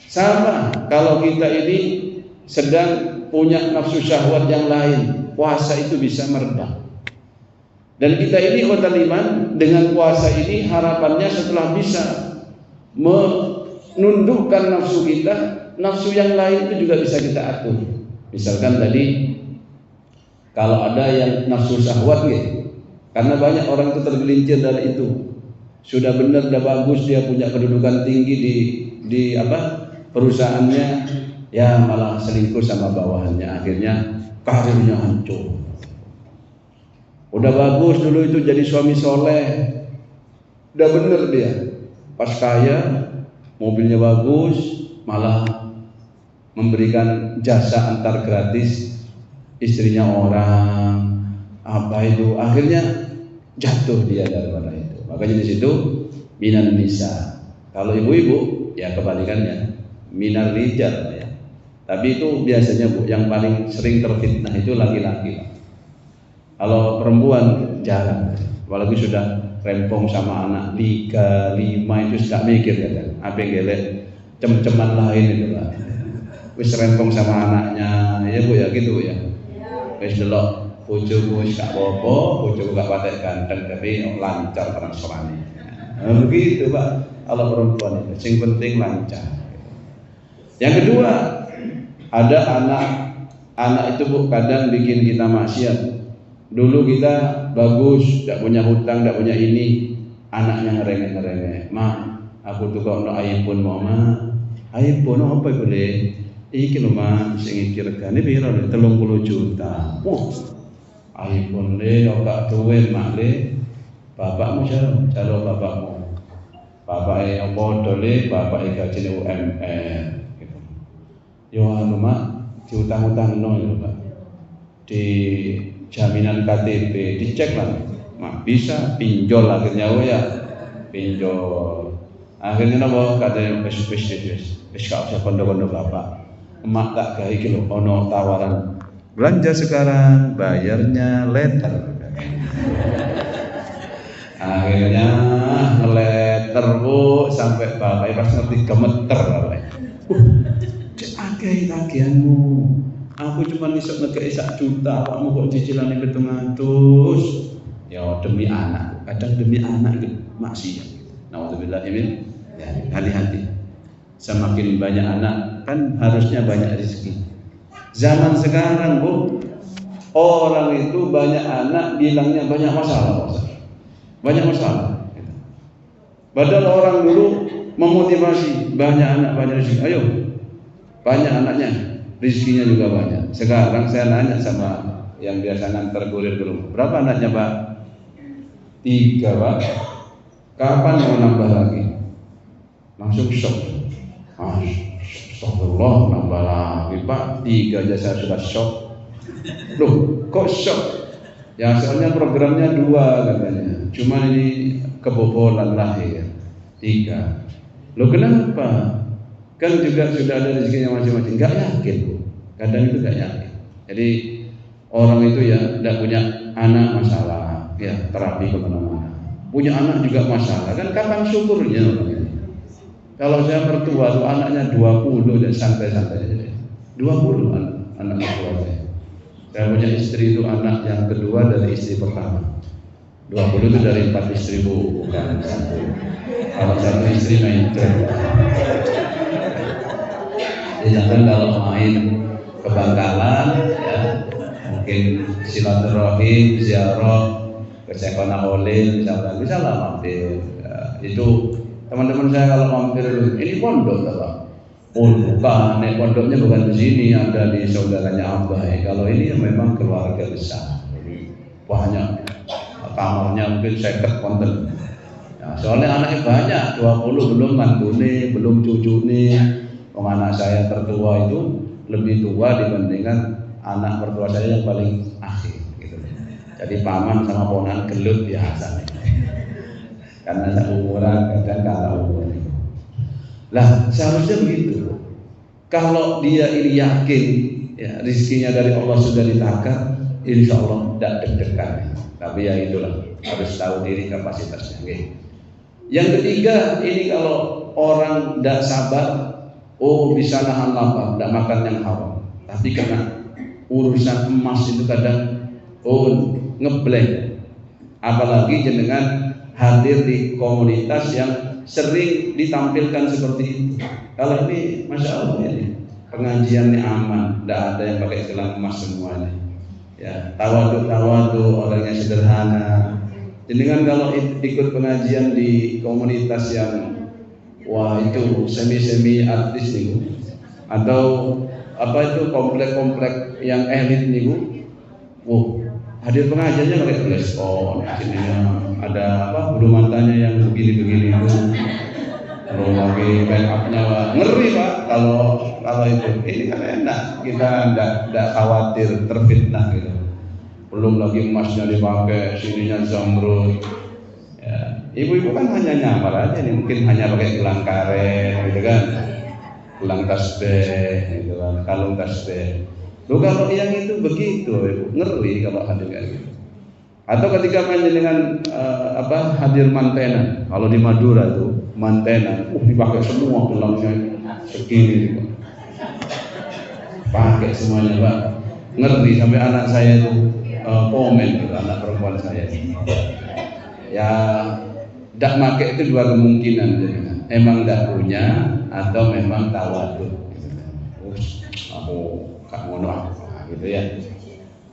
Sama kalau kita ini sedang punya nafsu syahwat yang lain, puasa itu bisa meredam. Dan kita ini ikhwatal iman, dengan puasa ini harapannya setelah bisa menundukkan nafsu kita, nafsu yang lain itu juga bisa kita atur. Misalkan tadi kalau ada yang nafsu syahwat gitu, karena banyak orang itu tergelincir dari itu. Sudah benar, sudah bagus, dia punya kedudukan tinggi di perusahaannya, ya malah selingkuh sama bawahannya, akhirnya karirnya hancur. Udah bagus dulu itu jadi suami soleh, udah bener dia, pas kaya, mobilnya bagus, malah memberikan jasa antar gratis istrinya orang, apa itu, akhirnya jatuh dia daripada itu. Makanya di situ minan nisa. Kalau ibu-ibu ya kebalikannya, minan rijal ya. Tapi itu biasanya Bu, yang paling sering terfitnah itu laki-laki. Kalau perempuan jarang, apalagi sudah rempong sama anak 3, 5 itu sudah mikir kan, apa yang gelek cem-ceman lain itu lah. Wis rempong sama anaknya, ya Bu ya gitu Bu ya. Wis delok bojoku wis gak apa-apa, bojoku gak patek ganteng tapi lancar transferane. Nah, begitu Pak, kalau perempuan itu sing penting lancar. Yang kedua, ada anak itu Bu kadang bikin kita maksiat. Dulu kita bagus, tidak punya hutang, tidak punya ini, anaknya ngerengek-ngerengek. Ma, aku tuh kok no iPhone mau ma, iPhone apa boleh? Iki lho ma, sing iki regane piro lho? 30 juta. Wah, iPhone le, kok gak duwe mak le. Bapakmu jaro bapakmu. Bapake yang padha le, bapake gajine UMR. Gitu. Yo anu mak, diutang-utangno lho Pak. Di jaminan KTP dicek lah, mak bisa pinjol akhirnya ya pinjol. Akhirnya napa kate wis gak usah kondo-kondo bapak. Emak tak gawe iki lho ono tawaran. Belanja sekarang, bayarnya later. Akhirnya ngeleter Bu sampai bapak pas ngerti gemeter bapak. Cek akeh tagihanmu. Aku cuma iso ngekei 1 juta, awakmu kok cicilane 700. Ya demi anak, kadang demi anak gitu, maksiat. Nauzubillah min. Ya, hati-hati. Semakin banyak anak kan harusnya banyak rezeki. Zaman sekarang Bu, orang itu banyak anak bilangnya banyak masalah. Banyak masalah. Padahal orang dulu memotivasi banyak anak banyak rezeki. Ayo, banyak anaknya, rezekinya juga banyak. Sekarang saya nanya sama yang biasa nganter kurir ke rumah, berapa anaknya Pak? 3 Pak. Kapan mau nambah lagi? Langsung shock. Astagfirullah, nambah lagi Pak. 3 aja saya sudah shock. Loh, kok shock? Ya soalnya programnya 2 katanya. Cuma ini kebobolan lahir 3. Loh kenapa? Kan juga sudah ada rezekinya masing-masing. Gak yakin Bu. Kadang itu gak yakin. Jadi orang itu ya tidak punya anak masalah, ya terapi kemana-mana. Punya anak juga masalah, kan kapan syukurnya orang ini? Kalau saya mertua tuh anaknya 20 dan santai-santai aja. 20 anak mertua saya. Saya punya istri itu anak yang kedua dari istri pertama. 20 itu dari 4 istri Bu, bukan 1. Kalau 1 istri main jangan kalau main ke Bangkalan ya, mungkin silaturahim, ziarah ke Sekona Holil bisa lah mampir ya, itu teman-teman saya kalau mampir ini pondok Pak. Oh bukan, pondoknya bukan di sini, ada di saudaranya Abah ya. Kalau ini memang keluarga besar, jadi banyak kamarnya mungkin 50 konten ya, soalnya anaknya banyak 20 belum mantune, belum cucune. Anak saya tertua itu lebih tua dibandingkan anak mertua saya yang paling akhir gitu. Jadi paman sama ponakan gelut biasa nih. Karena seumuran kadang kalah umurnya. Lah seharusnya begitu. Kalau dia ini yakin ya rezekinya dari Allah sudah ditakar, insya Allah tidak deg-degan. Tapi ya itulah, harus tahu diri kapasitasnya. Okay. Yang ketiga, ini kalau orang tidak sabar, bisa nahan lapar, tidak makan yang haram. Tapi karena urusan emas itu kadang ngeblank. Apalagi jenengan hadir di komunitas yang sering ditampilkan seperti itu. Kalau ini, masya Allah ini pengajiannya aman, tidak ada yang pakai gelang emas semuanya. Ya, tawadu orangnya sederhana. Jenengan kalau ikut pengajian di komunitas yang wah itu semi artis nih, atau apa itu komplek yang elit nih, hadir pengajiannya pakai flash on, ada apa bulu matanya yang begini itu, kalau lagi make upnya ngeri Pak. Kalau itu ini kan enak, kita tidak khawatir terfitnah gitu. Belum lagi emasnya dipakai, sininya zamrud. Ya, ibu-ibu kan hanya nyamar aja nih, mungkin hanya pakai gelang karet gitu kan, gelang tasbih gitu kan, kalung tasbih. Loh kalau yang itu begitu, ibu ngeri kalau hadir kayak gitu. Atau ketika panjenengan hadir mantenan, kalau di Madura tuh mantenan, dipakai semua gelangnya segini Pak. Pakai semuanya Pak, ngeri sampai anak saya itu komen gitu, anak perempuan saya. Ya, tidak pakai itu 2 kemungkinan, emang tidak punya atau memang tawaduk. Aku gak ngono gitu ya.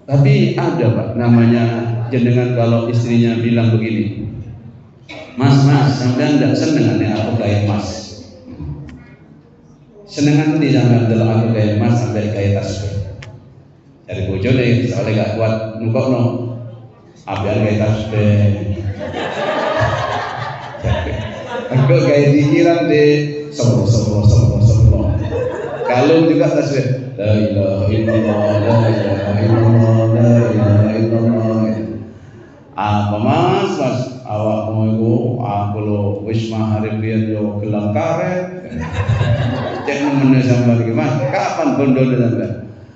Tapi ada Pak, namanya jenengan kalau istrinya bilang begini, Mas, sampean tidak seneng nih aku kayak Mas. Senengan di sampean delok aku kayak Mas sampai kayak tasbih. Dari bojone soalnya gak kuat nukokno. Abian kayak tasbih. Aku kayak dikiran deh, sombong. Kalung juga tasbih. La ilaha illallah, la ilaha illallah, la ilaha illallah. Apa Mas? awakmu iku aku lo wis mahari biyen yo gelang karet. Cek nemene sampean iki Mas, kapan bondone sampean?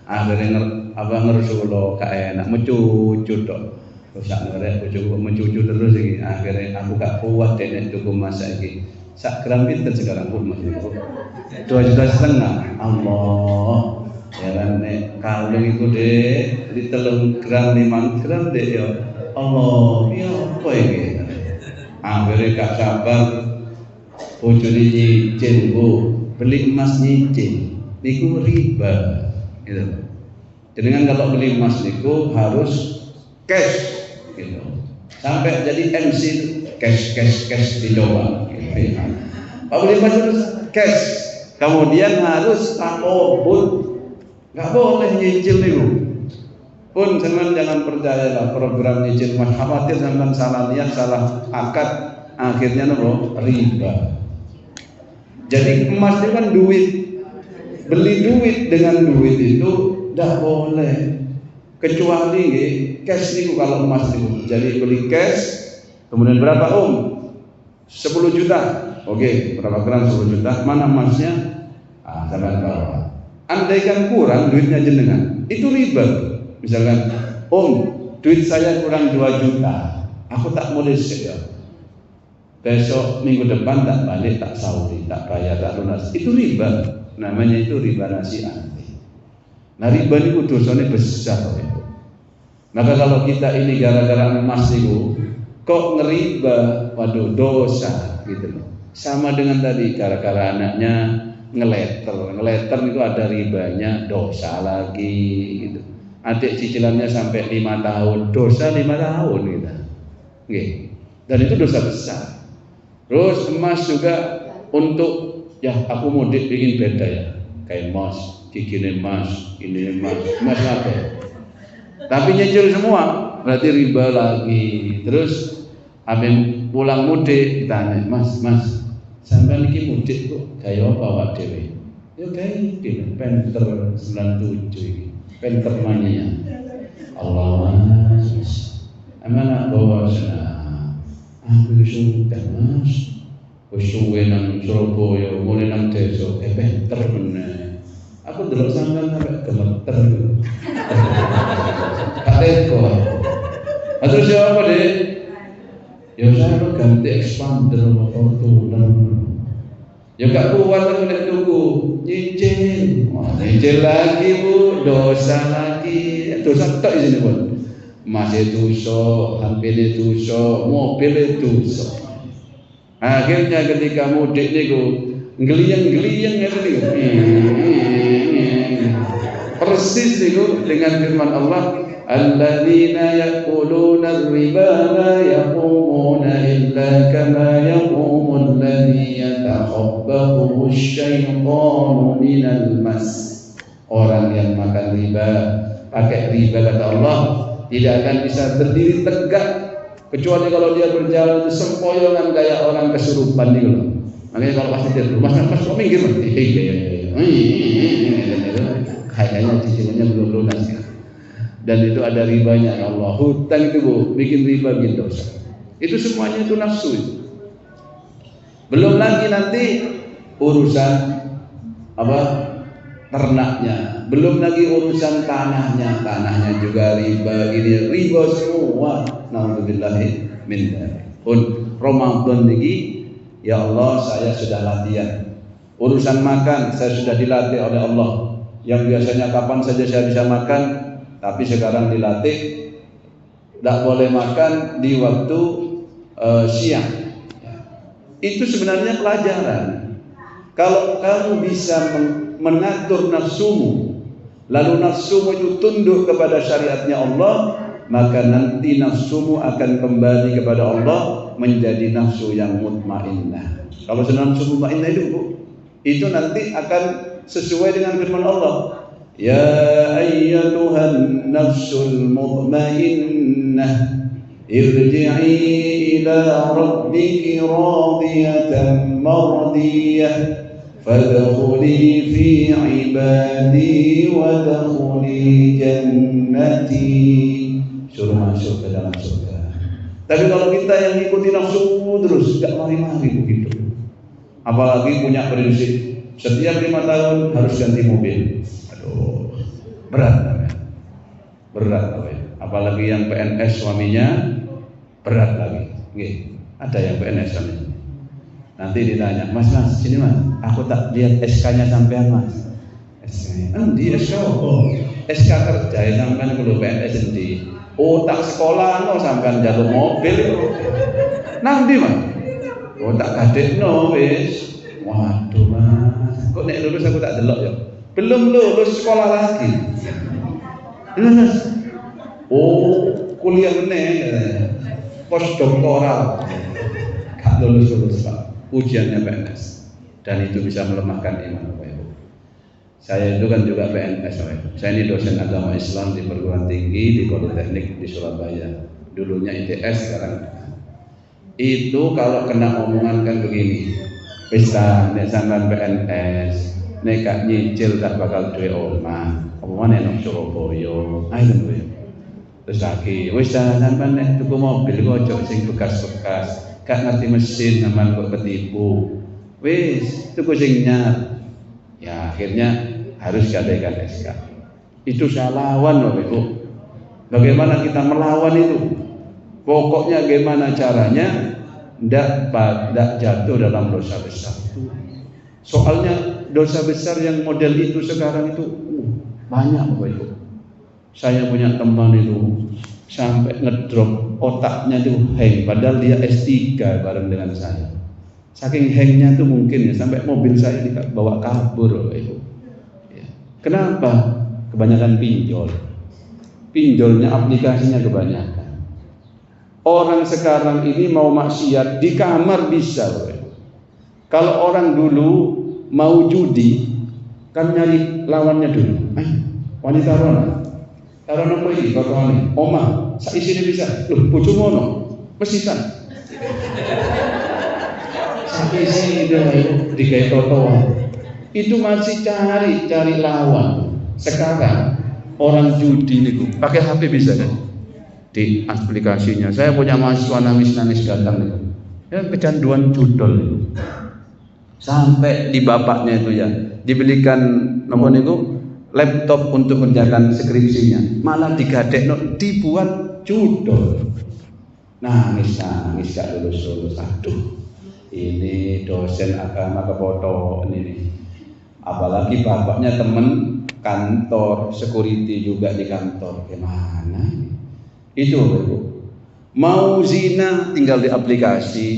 Akhire abang ngersulo gak enak mencucu tok. Terus sak ngerek bojoku mencucu terus iki. Akhire aku gak kuat denek tuku emas saiki. Sak gram pinten sekarang pun Mas iku? 2,5 juta. Allah. Ya kan nek kalung iku Dek, di 3 gram 5 gram Dek ya. Allah, ya apa iki? Akhire gak sabar bojone nyicil, Bu. Beli emas nyicil. Niku riba. Gitu. Jenengan kalau beli emas niku harus cash gitu. Sampai jadi MC cash dicoba gitu. Kalau beli emas harus cash. Kemudian harus takobut. Enggak boleh nyicil niku. Pun jangan percayalah program nyicil emas, khawatir sampean salah niat, salah akad, akhirnya nopo riba. Jadi emas itu kan duit. Beli duit dengan duit itu tidak boleh, kecuali cash niku kalau emas niku. Jadi beli cash, kemudian berapa 10 juta. Oke, berapa gram 10 juta? Mana emasnya? Sampai bawa. Andaikan kurang duitnya jenengan, itu riba. Misalkan, duit saya kurang 2 juta, aku tak boleh sedia. Besok minggu depan tak balik, tak sauri, tak bayar, tak lunas. Itu riba. Namanya itu riba nasi'ah. Nah riba ini dosanya besar ya. Maka kalau kita ini gara-gara emas itu kok ngeriba, waduh dosa gitu loh. Sama dengan tadi gara-gara anaknya ngeleter itu ada ribanya, dosa lagi gitu. Adik cicilannya sampai 5 tahun, dosa 5 tahun gitu. Oke. Dan itu dosa besar. Terus emas juga untuk ya aku mudik bikin beda ya, kayak emas, cincin emas, ini emas apa? Tapi nyicil semua, berarti riba lagi. Terus abis pulang mudik ditanya, Mas, sampai niki mudik kok kayak apa Pak Dewi? Ya kayak gini, Penter 97 ini, Penter mania. Allah Mas, amanah bawa sana, aku sudah Mas. Suwe nang Surabaya, mulai nang desa, penter meneh. Aku delok sampean sampe gemeter. Kateko. Terus siapa Dek? Ya saya ganti expander motor tulen. Ya gak kuat aku nek tuku, nyicil. Nyicil lagi Bu, dosa lagi. Dosa tok isine Bu. Masih dosa, hampir dosa, mobil dosa. Akhirnya ketika mudik niku ngeliyang-ngeliyang ngene niku. Persis niku dengan firman Allah, alladzina yaquluna ar-riba la yaqumuna illa kama yaqumu alladzi yatakhabbathu asy-syaitanu minal mas. Orang yang makan riba, pakai riba kata Allah, tidak akan bisa berdiri tegak kecuali kalau dia berjalan sempoyongan kayak orang kesurupan gitu loh. Makanya kalau pas tidur, mas kok minggir mas? Kayaknya cicilannya belum lunas ya. Dan itu ada ribanya ya Allah. Hutang itu Bu, bikin riba bikin dosa. Itu semuanya itu nafsu itu. Belum lagi nanti urusan ternaknya, belum lagi urusan tanahnya juga riba, ini riba semua. Nauzubillahi min dzalik. Pun Ramadan niki ya Allah saya sudah latihan. Urusan makan saya sudah dilatih oleh Allah. Yang biasanya kapan saja saya bisa makan, tapi sekarang dilatih tidak boleh makan di waktu siang. Itu sebenarnya pelajaran. Kalau kamu bisa mengatur nafsumu, lalu nafsumu itu tunduk kepada syariatnya Allah, maka nanti nafsumu akan kembali kepada Allah menjadi nafsu yang mutmainnah. Kalau nafsu mutmainnah itu nanti akan sesuai dengan firman Allah, ya ayyatuhan nafsul mutmainnah irji'i ila rabbiki radiyatan mardiyah fadkhuli fi ibadi wadkhuli jannati. Suruh masuk ke dalam surga. Tapi kalau kita yang ngikutin nafsu terus, gak mari-mari begitu. Apalagi punya prinsip setiap 5 tahun harus ganti mobil. Aduh, berat. Apalagi yang PNS suaminya berat lagi. Ada yang PNS suaminya. Nanti ditanya, Mas, sini Mas, aku tak lihat SK-nya sampean Mas. SK-nya, di SK SK kerja sampean kudu PNS di. Tak sekolah no sampean jalur mobil. Nang ndi Mas? Tak kadekno wis. Waduh Mas, kok nek lulus aku tak delok ya. Belum lulus sekolah lagi. Lulus. Kuliah meneh. Postdoktoral. Gak lulus Pak. Ujiannya PNS. Dan itu bisa melemahkan iman Bapak Ibu. Saya itu kan juga PNS, saya ini dosen agama Islam di perguruan tinggi di Politeknik di Surabaya. Dulunya ITS, sekarang itu kalau kena omongan kan begini, bisa nek sampean PNS, nek gak nyicil tak bakal duwe omah. Omongan enak Surabaya, ayo lho. Terus lagi, wis sampean nek tuku mobil kok ojo sing bekas-bekas, gak ngerti mesin sampean kok ketipu. Wis tuku sing nyar. Ya akhirnya harus gadaikan SK. Itu saya lawan loh Ibu. Bagaimana kita melawan itu? Pokoknya bagaimana caranya tidak jatuh dalam dosa besar. Soalnya dosa besar yang model itu sekarang itu banyak Bapak Ibu. Saya punya teman itu sampai ngedrop otaknya itu hang, padahal dia S3 bareng dengan saya. Saking hangnya itu mungkin ya sampai mobil saya dibawa kabur Bapak Ibu. Ya. Kenapa? Kebanyakan pinjol. Pinjolnya aplikasinya kebanyakan. Orang sekarang ini mau maksiat di kamar bisa Bapak Ibu. Kalau orang dulu mau judi kan nyari lawannya dulu. Wanita Tarono kuwi kotone. Omah, sak isine bisa. Loh, bojomu ono. Mesisan. Isi digawe totoan. Itu masih cari lawan. Sekarang orang judi niku pakai HP bisa kan? Di aplikasinya. Saya punya mahasiswa nangis datang niku. Ya kecanduan judol niku. Sampai di bapaknya itu ya dibelikan nomor niku laptop untuk mengerjakan skripsinya. Malah digadekno dibuat judol. Nangis gak lulus. Aduh. Ini dosen agama kepoto ini. Apalagi bapaknya temen kantor, security juga di kantor. Gimana ini? Itu Ibu. Mau zina tinggal di aplikasi,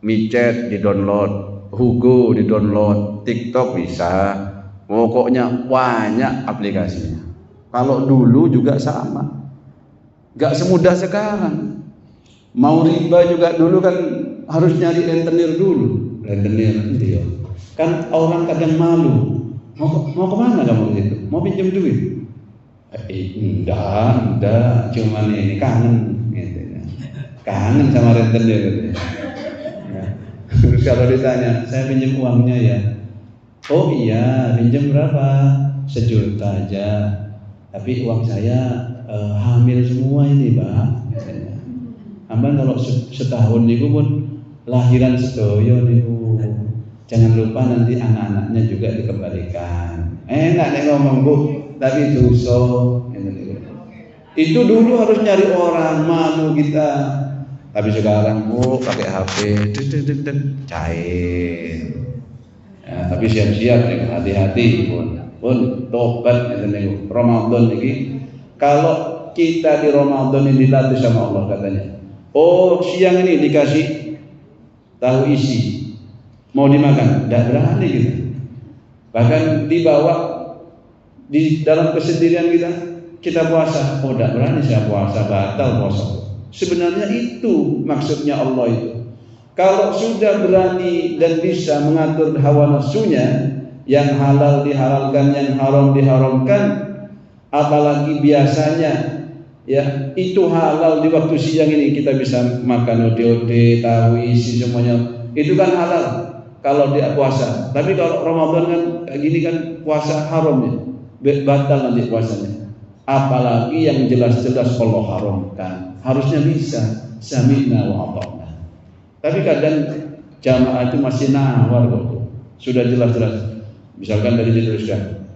micet di download, Hugo di download, TikTok bisa. Pokoknya banyak aplikasinya. Kalau dulu juga sama. Gak semudah sekarang. Mau riba juga dulu kan harus nyari rentenir dulu. Rentenir dia. Kan orang kadang malu. Mau kemana kamu gitu? Mau pinjam duit? Enggak, cuman ini kangen gitu ya. Kangen sama rentenir gitu ya. Terus kalau ditanya, saya pinjam uangnya ya. Oh iya, pinjam berapa? 1 juta aja. Tapi uang saya hamil semua ini, Pak. Aman kalau setahun niku pun lahiran sedoyo niku. Jangan lupa nanti anak-anaknya juga dikembalikan. Enak nek ngomong Bu, tapi dosa. Itu dulu harus nyari orang, malu kita. Tapi sekarang Bu pakai HP, cair. Ya, tapi siap-siap nih, hati-hati pun tobat nih Ramadan ini. Kalau kita di Ramadan ini dilatih sama Allah katanya. Oh siang ini dikasih tahu isi, mau dimakan, tidak berani gitu. Bahkan dibawa di dalam kesendirian kita puasa, oh tidak berani saya puasa, batal puasa. Sebenarnya itu maksudnya Allah itu. Kalau sudah berani dan bisa mengatur hawa nafsunya, yang halal dihalalkan, yang haram diharamkan, apalagi biasanya ya itu halal di waktu siang ini kita bisa makan ode-ode, tahu isi semuanya, itu kan halal kalau dia puasa. Tapi kalau Ramadan kan kayak gini kan puasa haram ya, batal nanti puasanya. Apalagi yang jelas-jelas Allah haramkan, harusnya bisa. sami'na wa ata'na. Tapi kadang jamaah itu masih nawar kok. Sudah jelas-jelas. Misalkan tadi dituliskan,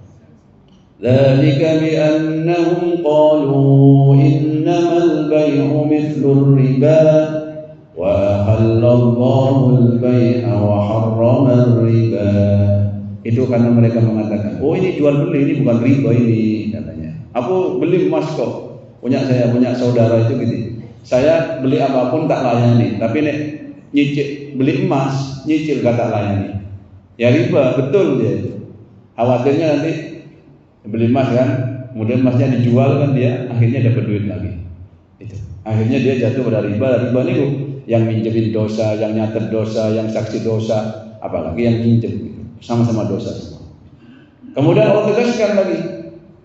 dzalika bi annahum qalu innamal bay'u mithlur riba wa ahallallahu al-bay'a wa harrama riba. Itu karena mereka mengatakan, oh ini jual beli, ini bukan riba ini katanya. Aku beli emas kok, punya saudara itu gitu. Saya beli apapun tak layani, tapi nek nyicil beli emas, nyicil kata layani. Ya riba, betul dia itu. Khawatirnya nanti beli emas kan, kemudian emasnya dijual kan dia akhirnya dapat duit lagi. Itu. Akhirnya dia jatuh pada riba. Riba itu yang minjemin dosa, yang nyatet dosa, yang saksi dosa, apalagi yang minjem gitu. Sama-sama dosa semua. Kemudian Allah tegaskan lagi,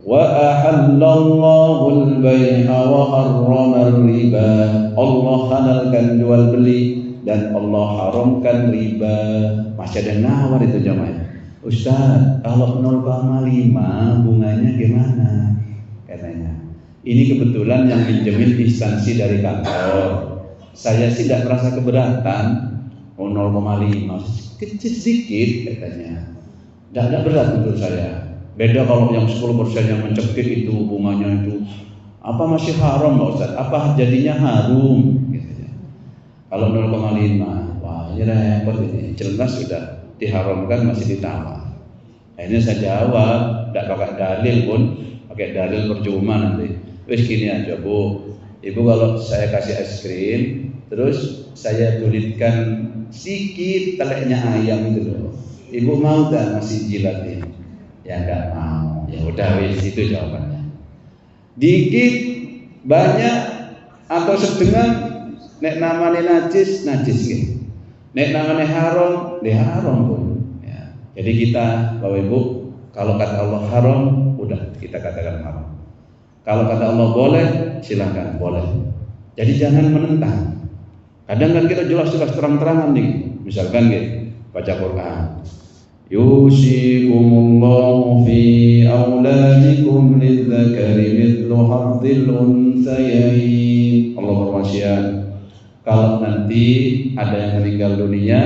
wa ahallallahu al-bay'a wa harrama riba. Allah halalkan jual beli dan Allah haramkan riba. Masih ada nawar itu jamaah. Ustaz, kalau 0,5 bunganya gimana? Katanya. Ini kebetulan yang pinjemin instansi dari kantor. Saya sih tidak merasa keberatan. 0,5 kecil sedikit katanya. Tidak berat menurut saya. Beda kalau yang 10% yang mencekik itu bunganya itu. Apa masih haram Pak Ustaz? Apa jadinya harum? Gitu. Kalau 0,5, wah ini repot ini. Jelas sudah diharamkan masih ditawar. Akhirnya saya jawab, tidak pakai dalil pun, pakai dalil percuma nanti. Wes gini aja Bu, Ibu kalau saya kasih es krim, terus saya tulitkan sedikit teleknya ayam itu loh. Ibu mau tak masih jilat ini? Ya enggak mau. Ya udah wes itu jawabannya. Dikit, banyak atau sedang, nek namanya najis gitu. Nek namanya haram, dia haram pun. Ya. Jadi kita, Bapak Ibu, kalau kata Allah haram, udah kita katakan haram. Kalau kata Allah boleh, silakan boleh. Jadi jangan menentang. Kadang kan kita jelas-jelas terang-terangan nih, misalkan gitu, baca Quran. Yusikumullahu fi auladikum lidzakari mithlu hadzil unthayain. Allah berwasiat, kalau nanti ada yang meninggal dunia,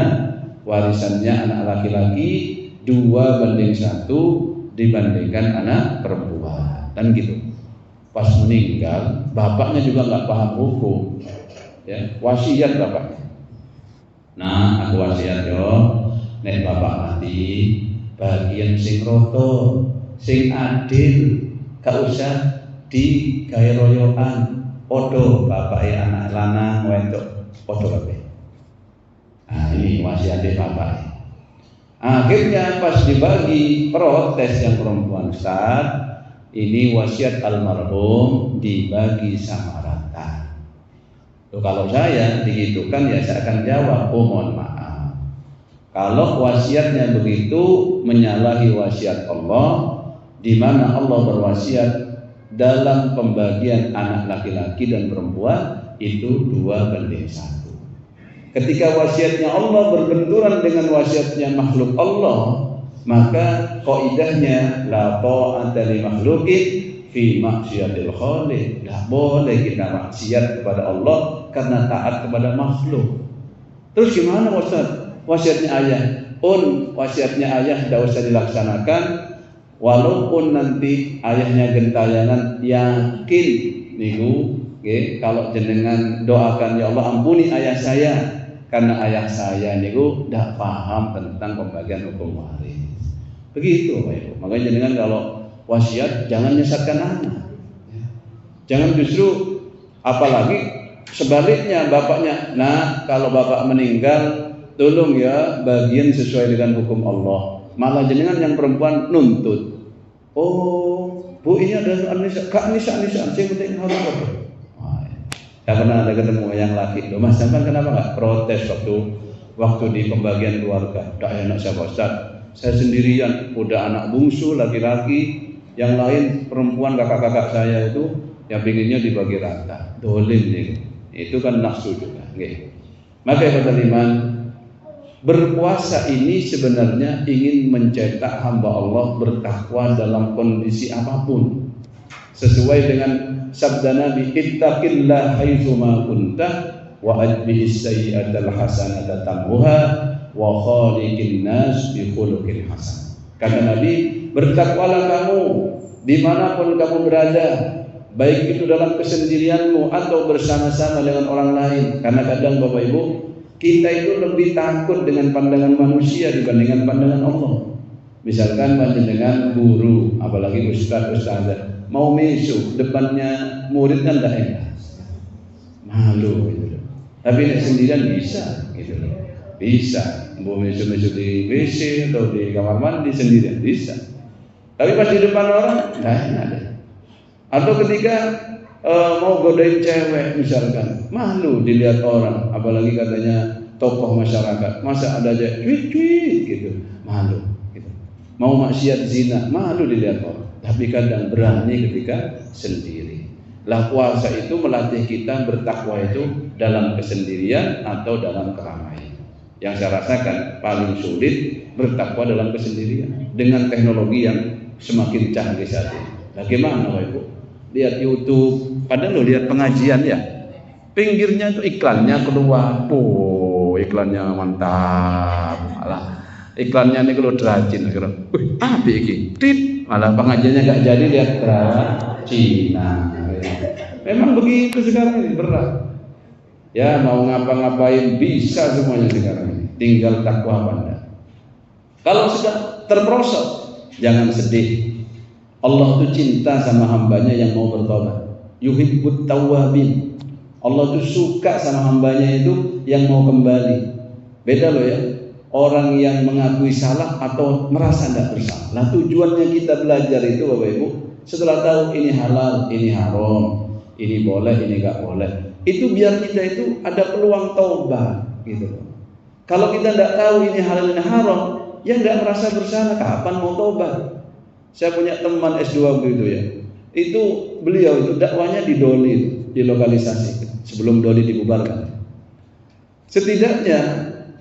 warisannya anak laki-laki 2:1 dibandingkan anak perempuan, dan gitu. Pas meninggal, bapaknya juga nggak paham hukum, ya wasiat bapaknya. Nah, aku wasiat yo, nek bapak mati, bagian sing roto, sing adil, gak usah digawe royokan. Podo bapaknya anak lanang wedok podo kabeh. Nah ini wasiat bapak. Akhirnya pas dibagi protes yang perempuan Ustaz, ini wasiat almarhum dibagi sama rata. Tuh kalau saya digitukan ya saya akan jawab, oh mohon maaf. Kalau wasiatnya begitu menyalahi wasiat Allah, di mana Allah berwasiat dalam pembagian anak laki-laki dan perempuan itu 2:1. Ketika wasiatnya Allah berbenturan dengan wasiatnya makhluk Allah, maka kaidahnya la ta'ata li makhluqin fi maksiatil khaliq. Tidak boleh kita maksiat kepada Allah karena taat kepada makhluk. Terus gimana Ustaz? Wasiatnya ayah, wasiatnya ayah tidak usah dilaksanakan. Walaupun nanti ayahnya gentayangan, yakin niku kalau jenengan doakan ya Allah ampuni ayah saya, karena ayah saya niku tidak paham tentang pembagian hukum waris. Begitu Pak Ibu. Makanya jenengan kalau wasiat jangan nyesatkan anak. Jangan justru apalagi sebaliknya bapaknya. Nah, kalau bapak meninggal tolong ya bagian sesuai dengan hukum Allah. Malah jenengan yang perempuan nuntut. Oh, Bu ini ada Anissa, Kak Anissa, yang penting harus apa? Tidak pernah ada ketemu yang laki. Loh Mas, sampai kenapa nggak protes waktu di pembagian keluarga? Tidak enak saya Ustaz. Saya sendirian, udah anak bungsu laki-laki, yang lain perempuan kakak-kakak saya itu yang pinginnya dibagi rata. Dolim nih. Itu kan nafsu juga. Maka kata iman, berpuasa ini sebenarnya ingin mencetak hamba Allah bertakwa dalam kondisi apapun. Sesuai dengan sabda Nabi, ittaqillah haitsu ma kunta wa atbi'is sayyi'atal hasanata tamhuha wa khaliqin nas bi khuluqin hasan. Kata Nabi, bertakwalah kamu dimanapun kamu berada, baik itu dalam kesendirianmu atau bersama-sama dengan orang lain. Karena kadang Bapak Ibu, kita itu lebih takut dengan pandangan manusia dibandingkan pandangan Allah. Misalkan dengan guru, apalagi ustaz-ustazah, mau mesuk depannya murid kan tidak enak, malu gitu. Tapi nek sendirian bisa gitu loh. Bisa, mau mesuk-mesuk di WC atau di kamar mandi sendirian bisa. Tapi pas di depan orang tidak enak deh. Atau ketika mau godain cewek misalkan, malu dilihat orang, apalagi katanya tokoh masyarakat, masa ada aja cuit-cuit gitu, malu gitu. Mau maksiat zina, malu dilihat orang. Tapi kadang berani ketika sendiri. Lah puasa itu melatih kita bertakwa itu dalam kesendirian atau dalam keramaian. Yang saya rasakan paling sulit bertakwa dalam kesendirian dengan teknologi yang semakin canggih saat ini. Bagaimana Bapak Ibu? Lihat YouTube, padahal lo lihat pengajian ya, pinggirnya itu iklannya keluar, iklannya mantap, malah iklannya ini kalau derajin, apa ini? Tit, malah pengajiannya nggak jadi, lihat kerawat Cina. Memang begitu sekarang ini, berat. Ya mau ngapa-ngapain bisa semuanya sekarang ini, tinggal takwa Anda. Kalau sudah terperosok, jangan sedih. Allah itu cinta sama hambanya yang mau bertobat. Yuhibbut tawwabin. Allah itu suka sama hambanya itu yang mau kembali. Beda loh ya, orang yang mengakui salah atau merasa tidak bersalah. Nah tujuannya kita belajar itu Bapak Ibu, setelah tahu ini halal, ini haram, ini boleh, ini nggak boleh, itu biar kita itu ada peluang taubat gitu loh. Kalau kita tidak tahu ini halal, ini haram, ya nggak merasa bersalah, kapan mau taubat? Saya punya teman S2 begitu ya. Itu beliau itu dakwanya di Doli, di lokalisasi sebelum Doli dibubarkan. Setidaknya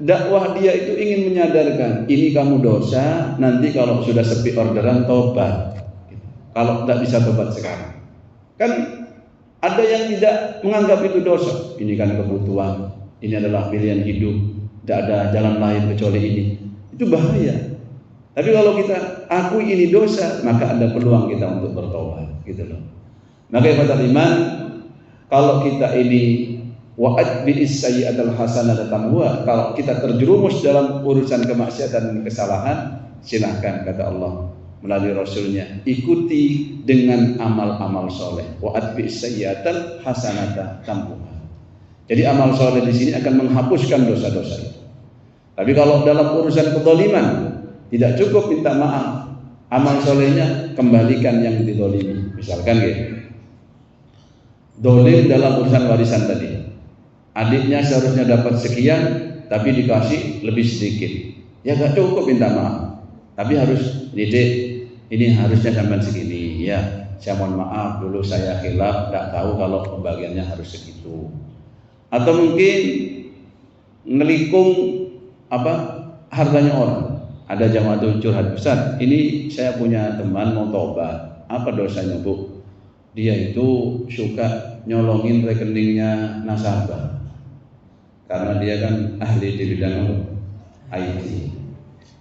dakwah dia itu ingin menyadarkan, ini kamu dosa, nanti kalau sudah sepi orderan tobat. Kalau tidak bisa tobat sekarang. Kan ada yang tidak menganggap itu dosa. Ini kan kebutuhan, ini adalah pilihan hidup, tidak ada jalan lain kecuali ini. Itu bahaya. Tapi kalau kita akui ini dosa, maka ada peluang kita untuk bertobat, gitu loh. Maka kata iman, kalau kita ini wa'ad bi'is sayyi'atal hasanata tamhuha, kalau kita terjerumus dalam urusan kemaksiatan dan kesalahan, silahkan kata Allah melalui Rasulnya, ikuti dengan amal-amal soleh. Wa'ad bi'is sayyi'atal hasanata tamhuha. Jadi amal soleh di sini akan menghapuskan dosa-dosa itu. Tapi kalau dalam urusan kezaliman, tidak cukup minta maaf, amal solehnya kembalikan yang didolimi. Misalkan gitu, dolim dalam urusan warisan tadi, adiknya seharusnya dapat sekian, tapi dikasih lebih sedikit. Ya gak cukup minta maaf, tapi harus didik, ini harusnya sampai segini. Ya, saya mohon maaf dulu saya khilaf, gak tahu kalau pembagiannya harus segitu. Atau mungkin ngelikung hartanya orang. Ada jamaah curhat, Ustaz, ini saya punya teman mau tobat, apa dosanya Bu? Dia itu suka nyolongin rekeningnya nasabah, karena dia kan ahli di bidang IT.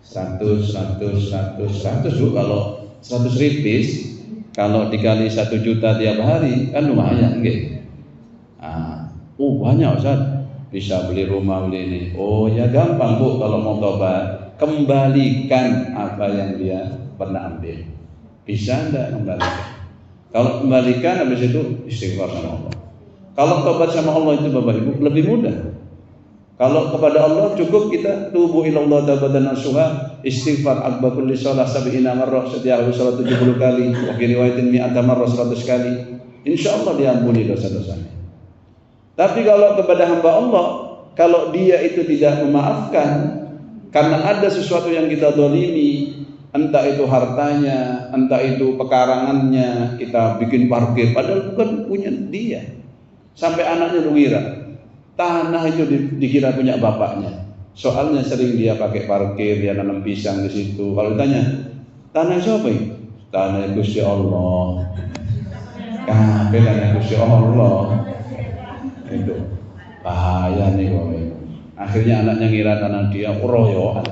100 Bu, kalau 100 ripis, kalau dikali 1 juta tiap hari kan lumayan gitu. Banyak Ustaz, bisa beli rumah, beli ini. Oh ya gampang Bu, kalau mau tobat kembalikan apa yang dia pernah ambil. Bisa enggak kembalikan? Kalau kembalikan, habis itu istighfar sama Allah. Kalau tobat sama Allah itu Bapak Ibu lebih mudah. Kalau kepada Allah cukup kita tubu ilallah taubatan nasuha, istighfar akbar kulli shalah sab'ina marrah, setiap hari salat 70 kali, wa fi riwayatin mi'ata marrah 100 kali. Insyaallah diampuni dosa-dosanya. Tapi kalau kepada hamba Allah, kalau dia itu tidak memaafkan karena ada sesuatu yang kita dolimi, entah itu hartanya, entah itu pekarangannya, kita bikin parkir, padahal bukan punya dia. Sampai anaknya mengira tanah itu dikira punya bapaknya. Soalnya sering dia pakai parkir, dia nanam pisang di situ. Kalau ditanya, tanah siapa ini? Tanah Gusti Allah. Tanah Gusti Allah. Itu. Bahaya nih kowe. Akhirnya anaknya ngira tanah dia royoan.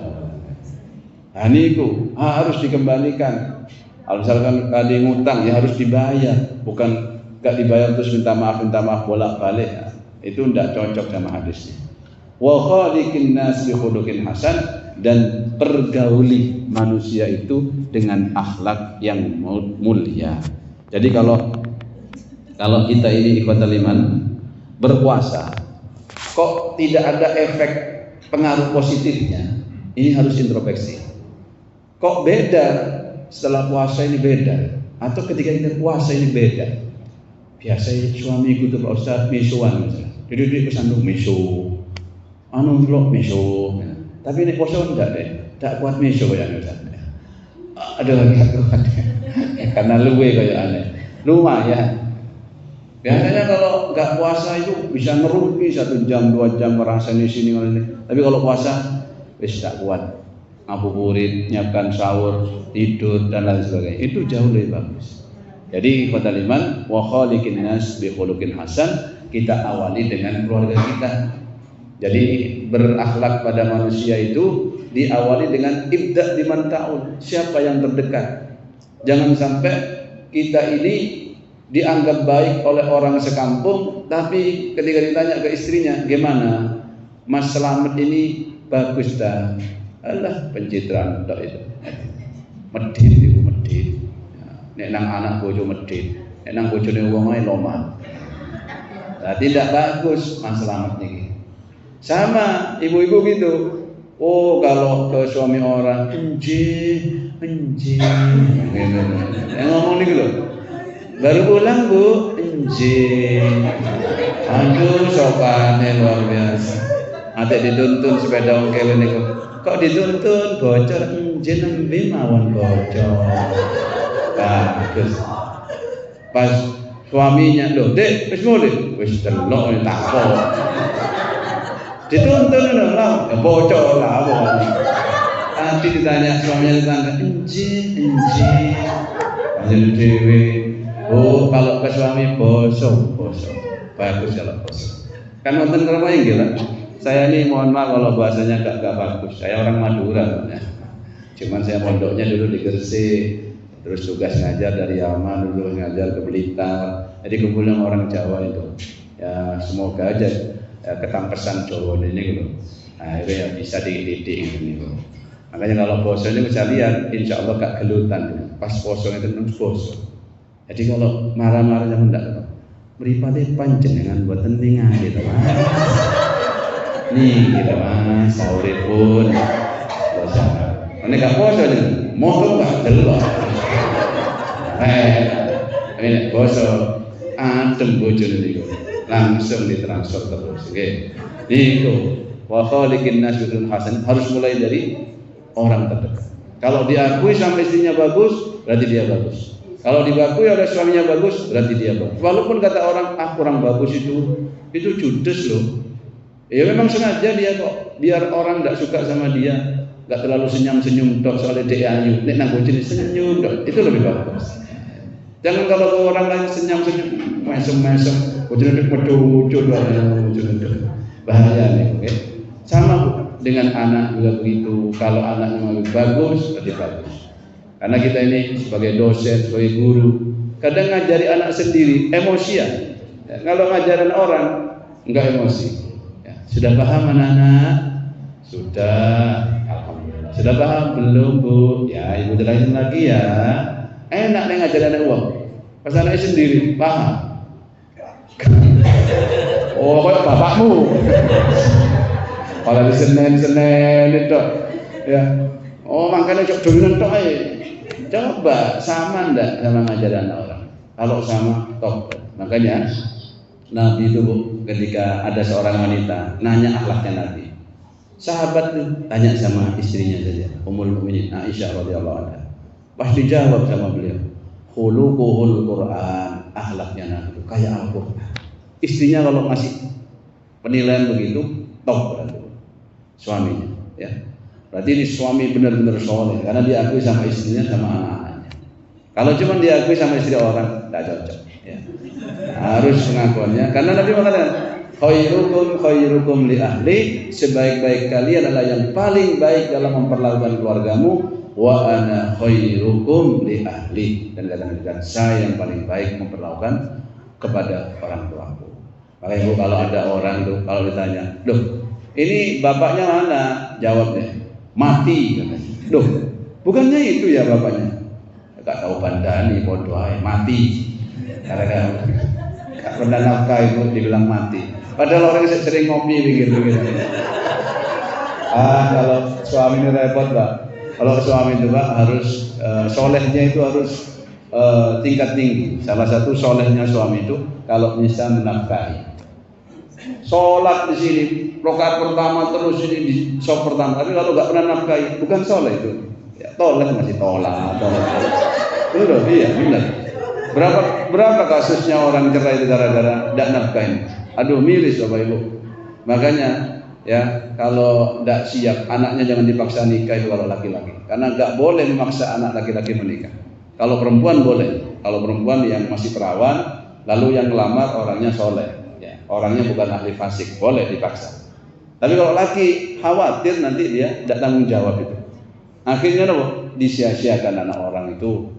Nah niku harus dikembalikan. Kalau misalkan ada ngutang ya harus dibayar, bukan gak dibayar terus minta maaf bolak-balik. Itu ndak cocok sama hadisnya. Wa khaliqin nas bi khuluqin hasan, dan pergauli manusia itu dengan akhlak yang mulia. Jadi kalau kita ini ikhwatal iman berpuasa kok tidak ada efek pengaruh positifnya, ini harus introspeksi. Kok beda setelah puasa ini beda, atau ketika kita puasa ini beda. Biasanya suamiku tuh Pak Ustadz misuan, jadi kesandung misu, vlog misu. Tapi ini puasa enggak deh, tak kuat misu kayak Ustadz. Ada lagi kuat, karena luwe kayak aneh, lumayan. Biasanya kalau nggak puasa itu bisa ngerumpi 1 jam 2 jam merasa di sini. Tapi kalau puasa wis tak kuat. Ngabuburit, nyiapkan sahur, tidur dan lain sebagainya. Itu jauh lebih bagus. Jadi kata liman wa khaliqin nas bi khuluqin hasan, kita awali dengan keluarga kita. Jadi berakhlak pada manusia itu diawali dengan ibda biman ta'ul, siapa yang terdekat. Jangan sampai kita ini dianggap baik oleh orang sekampung, tapi ketika ditanya ke istrinya, gimana Mas Slamet ini bagus dah, alah pencitraan tok itu, medit itu medit, nek nang anak bojo medit, nek nang bojone wong ae loman, nah, tidak bagus Mas Slamet ini. Sama ibu-ibu gitu, oh kalau ke suami orang, enjing, yang ngomong nih loh. Baru pulang Bu, enjing. Aduh, sopannya luar biasa. Nanti dituntun sepeda ongkel ini kok dituntun bocor, enjing nembe mawon bocor. Bagus. Pas suaminya, loh Dek, wis mulai, wis delok takok. Dituntun lah, bocor lah. Nanti ditanya suaminya tetangga, enjing. Anjir dewe. Oh, kalau ke suami boso, bagus kalau boso. Kan nonton drama yang gila. Saya ini mohon maaf kalau bahasanya gak bagus. Saya orang Madura, ya. Cuman saya pondoknya dulu di Gresik, terus tugas ngajar dari Yaman, dulu ngajar ke Blitar. Jadi kumpulnya orang Jawa itu. Ya semoga aja ya, ketampesan Jawa ini gitu. Akhirnya bisa dididik ini. Makanya kalau boso ini bisa lihat, insya Allah gak gelutan. Pas boso itu terus boso. Jadi kalau marah-marahnya hendak mripate panjenengan mboten ningali to Mas. Nih gitu Mas, saure pun bosan. Nek gak poso jeneng, moto gak delok. Ini boso adem bojone niku. Langsung ditransfer terus, nggih. Niku wa khaliqin nas bil hasan, harus mulai dari orang terdekat. Kalau diakui sama istrinya bagus, berarti dia bagus. Kalau diakui oleh suaminya bagus, berarti dia bagus. Walaupun kata orang, kurang bagus itu judes loh. Ya memang sengaja dia kok, biar orang tidak suka sama dia, nggak terlalu senyum-senyum dok soalnya dia ayu. Nek nang bojone senyum dok, itu lebih bagus. Jangan kalau orang lain senyum-senyum, mesem-mesem, bojone medu-medu dok, bahaya nih, oke? Sama dengan anak juga begitu. Kalau anaknya bagus, berarti bagus. Karena kita ini sebagai dosen, sebagai guru, kadang ngajari anak sendiri emosian. Ya, kalau ngajaran orang enggak emosi. Ya, sudah paham anak-anak? Sudah, alhamdulillah. Sudah paham belum Bu? Ya ibu jelasin lagi ya. Enak nih ngajarin anak uang. Pas anaknya sendiri paham. Oh, kayak bapakmu. Kalau di Senin itu, ya. Oh makanya cok duluan tok aja. Coba sama ndak sama ngajaran orang. Kalau sama top. Makanya Nabi itu Bu, ketika ada seorang wanita nanya akhlaknya Nabi, sahabat tuh tanya sama istrinya saja, Ummul Mukminin Aisyah radhiyallahu anha. Pas dijawab sama beliau, khuluquhul Quran, akhlaknya Nabi itu kayak Al-Qur'an. Istrinya kalau masih penilaian begitu top berarti suaminya, ya. Berarti ini suami benar-benar soleh karena diakui sama istrinya sama anak-anaknya. Kalau cuma diakui sama istri orang, tidak cocok. Ya. Harus pengakuannya. Karena Nabi mengatakan, khairukum li ahli, sebaik-baik kalian adalah yang paling baik dalam memperlakukan keluargamu. Wa ana khairukum li ahli, dan katakan saya yang paling baik memperlakukan kepada orang tuaku. Maka ibu, kalau ada orang tuh kalau ditanya, "Loh, ini bapaknya mana?" Jawab deh, "Mati," katanya. "Loh, bukannya itu ya bapaknya?" Gak tahu bandani, bodoh aja, mati. Karena gak pernah nafkah ibu dibilang mati. Padahal orang sering ngopi pikir-pikir. Kalau suami ini repot, Pak. Kalau suami itu, Pak, harus solehnya itu harus tingkat tinggi. Salah satu solehnya suami itu kalau bisa menafkahi. Sholat di sini, rakaat pertama terus ini di sop pertama. Tapi kalau nggak pernah nafkahi, bukan soleh itu. Ya, toleh masih tolak. Betul, iya benar. Berapa kasusnya orang cerai itu gara-gara tidak nafkahi? Aduh, miris Bapak Ibu. Makanya ya, kalau tidak siap anaknya jangan dipaksa nikah itu kalau laki-laki. Karena nggak boleh memaksa anak laki-laki menikah. Kalau perempuan boleh. Kalau perempuan yang masih perawan, lalu yang melamar orangnya soleh. Orangnya bukan ahli fasik, boleh dipaksa. Tapi kalau laki khawatir nanti dia tidak tanggung jawab itu. Akhirnya apa? Disia-siakan anak orang itu.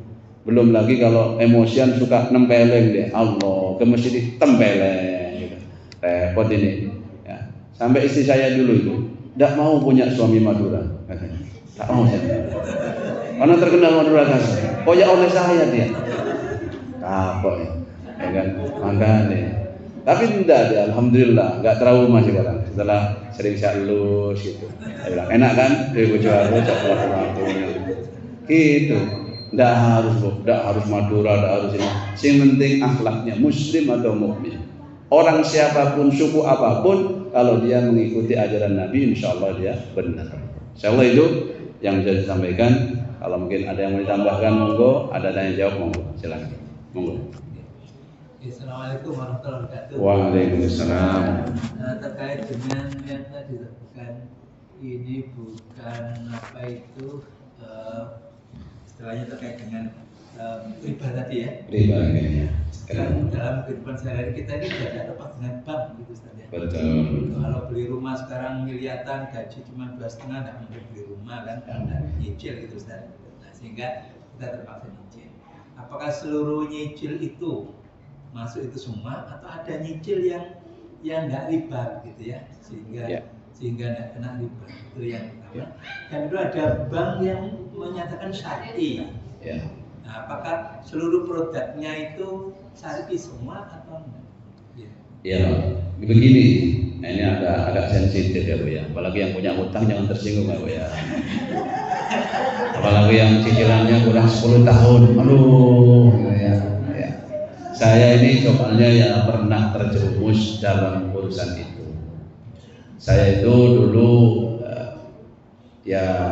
Belum lagi kalau emosian suka nempeleng dia. Allah, ke masjid tempeleng gitu. Repot ini. Ya. Sampai istri saya dulu itu tidak mau punya suami Madura. Tak mau saya. Karena terkenal Madura kasar. Oh ya oleh saya dia. Kapok ya. Ya kan? Makanya. Tapi tidak ada, alhamdulillah, nggak trauma sekarang. Setelah sering halus gitu, saya bilang enak kan, dari bojo halus, waktunya, gitu. Tidak harus, tidak harus Madura, tidak harus ini. Yang penting akhlaknya Muslim atau mukmin. Orang siapapun, suku apapun, kalau dia mengikuti ajaran Nabi, insya Allah dia benar. Insya Allah itu yang bisa disampaikan. Kalau mungkin ada yang mau ditambahkan, monggo. Ada tanya jawab, monggo. Silakan, monggo. Assalamualaikum warahmatullahi wabarakatuh. Waalaikumsalam. Terkait dengan yang tadi disebutkan, ini bukan apa itu istilahnya terkait dengan riba tadi ya. Riba ya. Dalam kehidupan sehari-hari kita ini tidak ada lepas dengan bank gitu Ustaz ya. Betul. Kalau beli rumah sekarang miliatan, gaji cuma 2,5, tidak mungkin beli rumah kan, karena nyicil gitu Ustaz. Nah, sehingga kita terpaksa nyicil. Apakah seluruh nyicil itu masuk itu semua atau ada nyicil yang nggak riba gitu ya, sehingga nggak kena riba, itu yang pertama. Dan itu ada bank yang menyatakan syar'i. Nah, apakah seluruh produknya itu syar'i semua atau enggak? Ya, begini, nah, ini agak sensitif ya Bu ya. Apalagi yang punya utang jangan tersinggung ya Bu ya. Apalagi yang cicilannya kurang 10 tahun, aduh ya. Saya ini soalnya ya pernah terjerumus dalam urusan itu. Saya itu dulu ya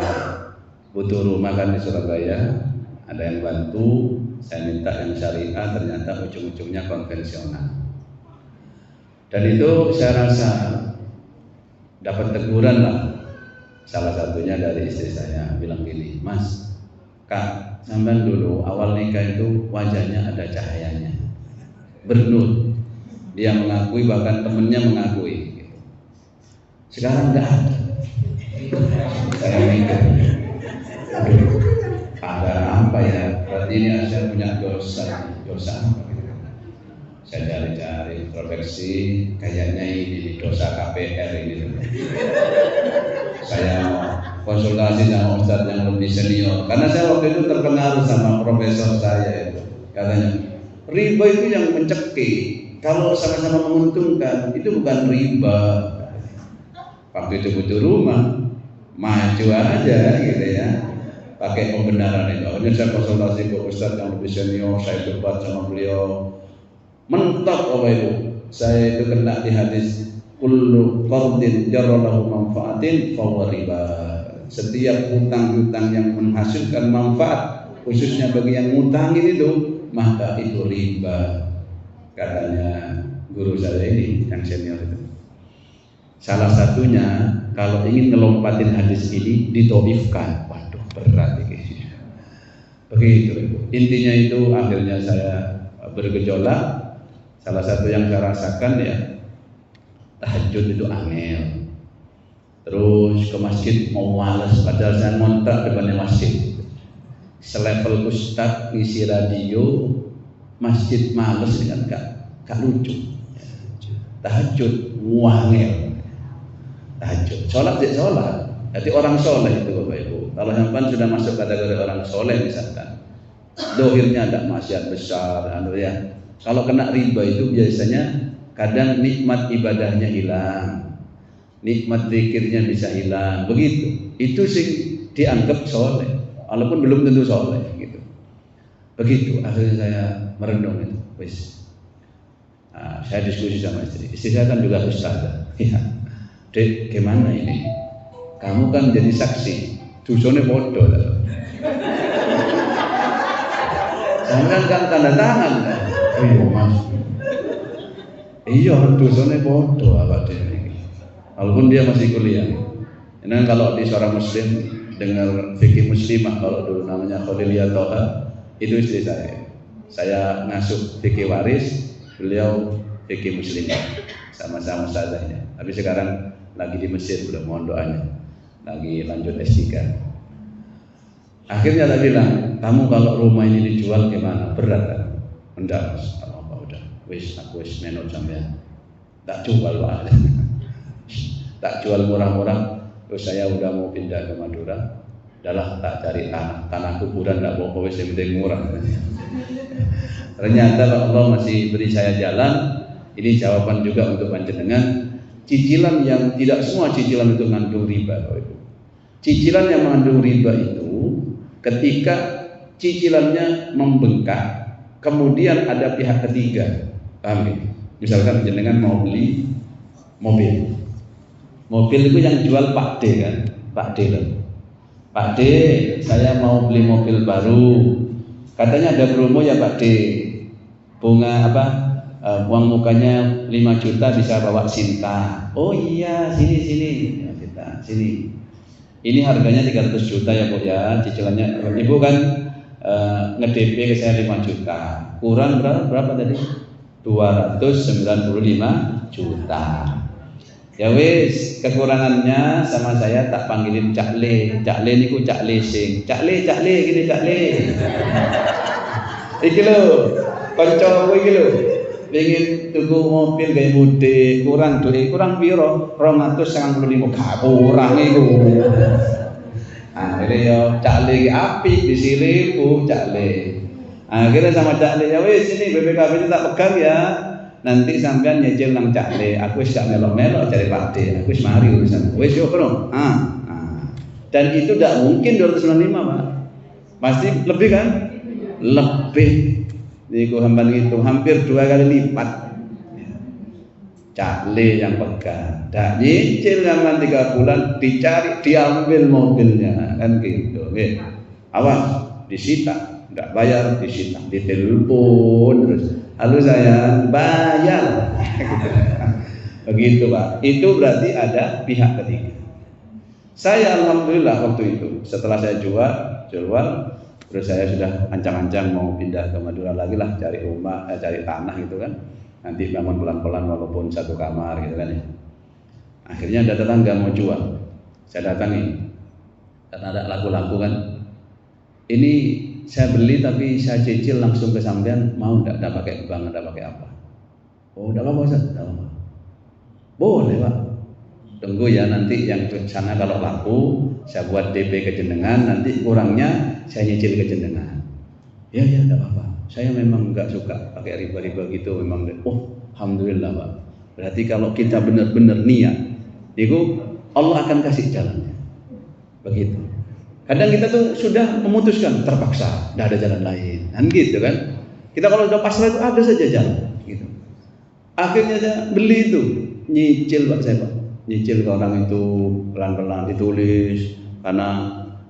butuh rumah kan di Surabaya, ada yang bantu, saya minta yang syariah, ternyata ujung-ujungnya konvensional. Dan itu saya rasa dapat teguran lah. Salah satunya dari istri saya bilang gini, "Mas, Kak, sampean dulu awal nikah itu wajahnya ada cahayanya, bernur." Dia mengakui, bahkan temennya mengakui. Sekarang enggak ada. Saya mikir, ada apa ya? Berarti ini saya punya dosa apa? Saya cari-cari, introspeksi, kayaknya ini dosa KPR ini. Saya konsultasi sama ustadz yang lebih senior, karena saya waktu itu terpengaruh sama profesor saya itu. Katanya, riba itu yang mencekik. Kalau sama-sama menguntungkan, itu bukan riba. Waktu itu butuh rumah, maju aja gitu ya. Pakai pembenaran itu. Akhirnya saya konsultasi ke ustadz yang lebih senior, saya debat sama beliau. Mentok apa itu? Saya itu kena di hadis kullu qardin jarralahu manfaatin fahuwa riba. Setiap hutang-hutang yang menghasilkan manfaat, khususnya bagi yang ngutangin itu, maka itu riba. Katanya guru saya ini yang senior itu. Salah satunya kalau ingin ngelompatin hadis ini ditoifkan. Waduh, berat ini. Begitu. Intinya itu akhirnya saya bergejolak. Salah satu yang saya rasakan ya, tahajud itu angel. Terus ke masjid mau males, padahal saya ngontrak depannya masjid. Selevel ustad ngisi radio, masjid males kan gak lucu. Tahajud wangel, tahajud, sholat. Jadi orang soleh itu Bapak Ibu. Kalau sampean sudah masuk kategori orang soleh misalkan, dohirnya ada maksiat besar, ya. Kalau kena riba itu biasanya kadang nikmat ibadahnya hilang, nikmat zikirnya bisa hilang, begitu. Itu sih dianggap soleh, walaupun belum tentu soleh gitu. Begitu. Akhirnya saya merenung itu, wis. Nah, saya diskusi sama istri saya kan juga ustazah. Ya, Dek, gimana ini? Kamu kan jadi saksi, dosane bodoh. Sampeyan kan tanda tangan kan? Iya Mas. Iya, dosane bodoh awak dhewe. Walaupun dia masih kuliah. Ini kalau di seorang muslim dengar fikih muslimah, kalau dulu namanya Khaliliyah Toha, itu istri saya. Saya ngasuh fikih waris, beliau fikih muslimah, sama-sama ustazahnya. Tapi sekarang lagi di Mesir, belum mohon doanya. Lagi lanjut S3. Akhirnya saya bilang, kamu kalau rumah ini dijual gimana? Berat kan? Enggak Mas, apa udah. Aku wis menot sampean. Tak jual Pak. Tak jual murah-murah. Terus saya udah mau pindah ke Madura. Adalah tak cari tanah kuburan enggak apa-apa, wis yang penting murah. Ternyata Allah masih beri saya jalan. Ini jawaban juga untuk panjenengan. Cicilan yang tidak semua cicilan itu mengandung riba. Cicilan yang mengandung riba itu ketika cicilannya membengkak, kemudian ada pihak ketiga. Paham ya? Misalkan jenengan mau beli mobil. Mobil itu yang jual Pak D kan? Pak D loh. Pak D, saya mau beli mobil baru. Katanya ada promo ya Pak D. Bunga apa? Uang mukanya 5 juta bisa bawa Sinta. Oh iya, sini. Ya, kita sini. Ini harganya 300 juta ya Bu ya, cicilannya. Ibu kan nge-DP ke saya 5 juta. Kurang berapa tadi? 295 juta. Ya wis, kekurangannya sama saya tak panggilin Cak Le. Cak Le niku Cak Lesing. Cak Le gini Cak Le. Iki lho, kancaku iki lho. Pengen tuku mobil gawe mudik, kurang piro? 295, gak kurang iku. Akhirnya yo Cak Le iki apik disiliku Cak Le. Akhirnya sama Cak Le, ya wis ini BPKB ini tak pegang ya. Nanti sampean nyicil nang Cak Le, aku wis gak melok-melok cari Pak D. Aku wis mari urusan. Wis yo kono. Dan itu tidak mungkin 295, Pak. Pasti lebih kan? Lebih. Niku hamban itu hampir 2 kali lipat. Cak Le yang pegang. Dak nyicil sampean 3 bulan dicari, diambil mobilnya kan gitu. Nggih. Awas disita, enggak bayar disita, ditelepon terus. Halo sayang, bayar. Begitu Pak. Itu berarti ada pihak ketiga. Saya alhamdulillah waktu itu setelah saya jual, terus saya sudah ancang-ancang mau pindah ke Madura lagi lah, cari rumah, cari tanah gitu kan. Nanti bangun pelan-pelan walaupun 1 kamar gitu kan ya. Akhirnya ada tetangga mau jual. Saya datangi. Karena ada laku-laku kan. Ini saya beli tapi saya cicil langsung ke sampean, mau enggak pakai bank, enggak pakai apa? Oh, enggak apa-apa Ustaz, enggak apa-apa. Boleh, Pak. Tunggu ya nanti yang sana kalau laku saya buat DP ke jenengan, nanti kurangnya saya nyicil ke jenengan. Ya enggak apa-apa. Saya memang enggak suka pakai riba-riba gitu memang. Oh, alhamdulillah, Pak. Berarti kalau kita benar-benar niat, itu Allah akan kasih jalannya. Begitu. Kadang kita tuh sudah memutuskan terpaksa, tidak ada jalan lain, kan gitu kan? Kita kalau sudah pasrah itu ada saja jalan, gitu. Akhirnya saya beli itu, nyicil Pak saya Pak, nyicil ke orang itu pelan-pelan ditulis, karena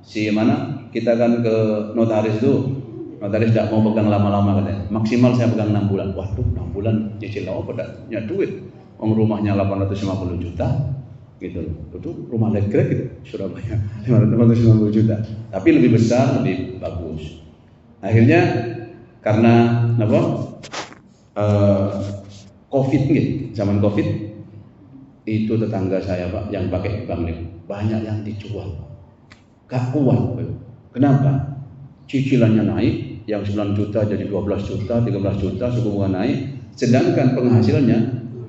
si mana kita kan ke notaris itu, notaris tidak mau pegang lama-lama katanya, maksimal saya pegang 6 bulan. Waduh 6 bulan nyicil apa punya duit, rumahnya 850 juta. Gitu loh. Itu rumah legrek gitu Surabaya 550 juta, tapi lebih besar, lebih bagus. Akhirnya karena apa? Covid gitu, zaman Covid itu tetangga saya Pak yang pakai bank ini banyak yang dijual, gak kuat. Kenapa? Cicilannya naik, yang 9 juta jadi 12 juta, 13 juta, suku bunga naik, sedangkan penghasilannya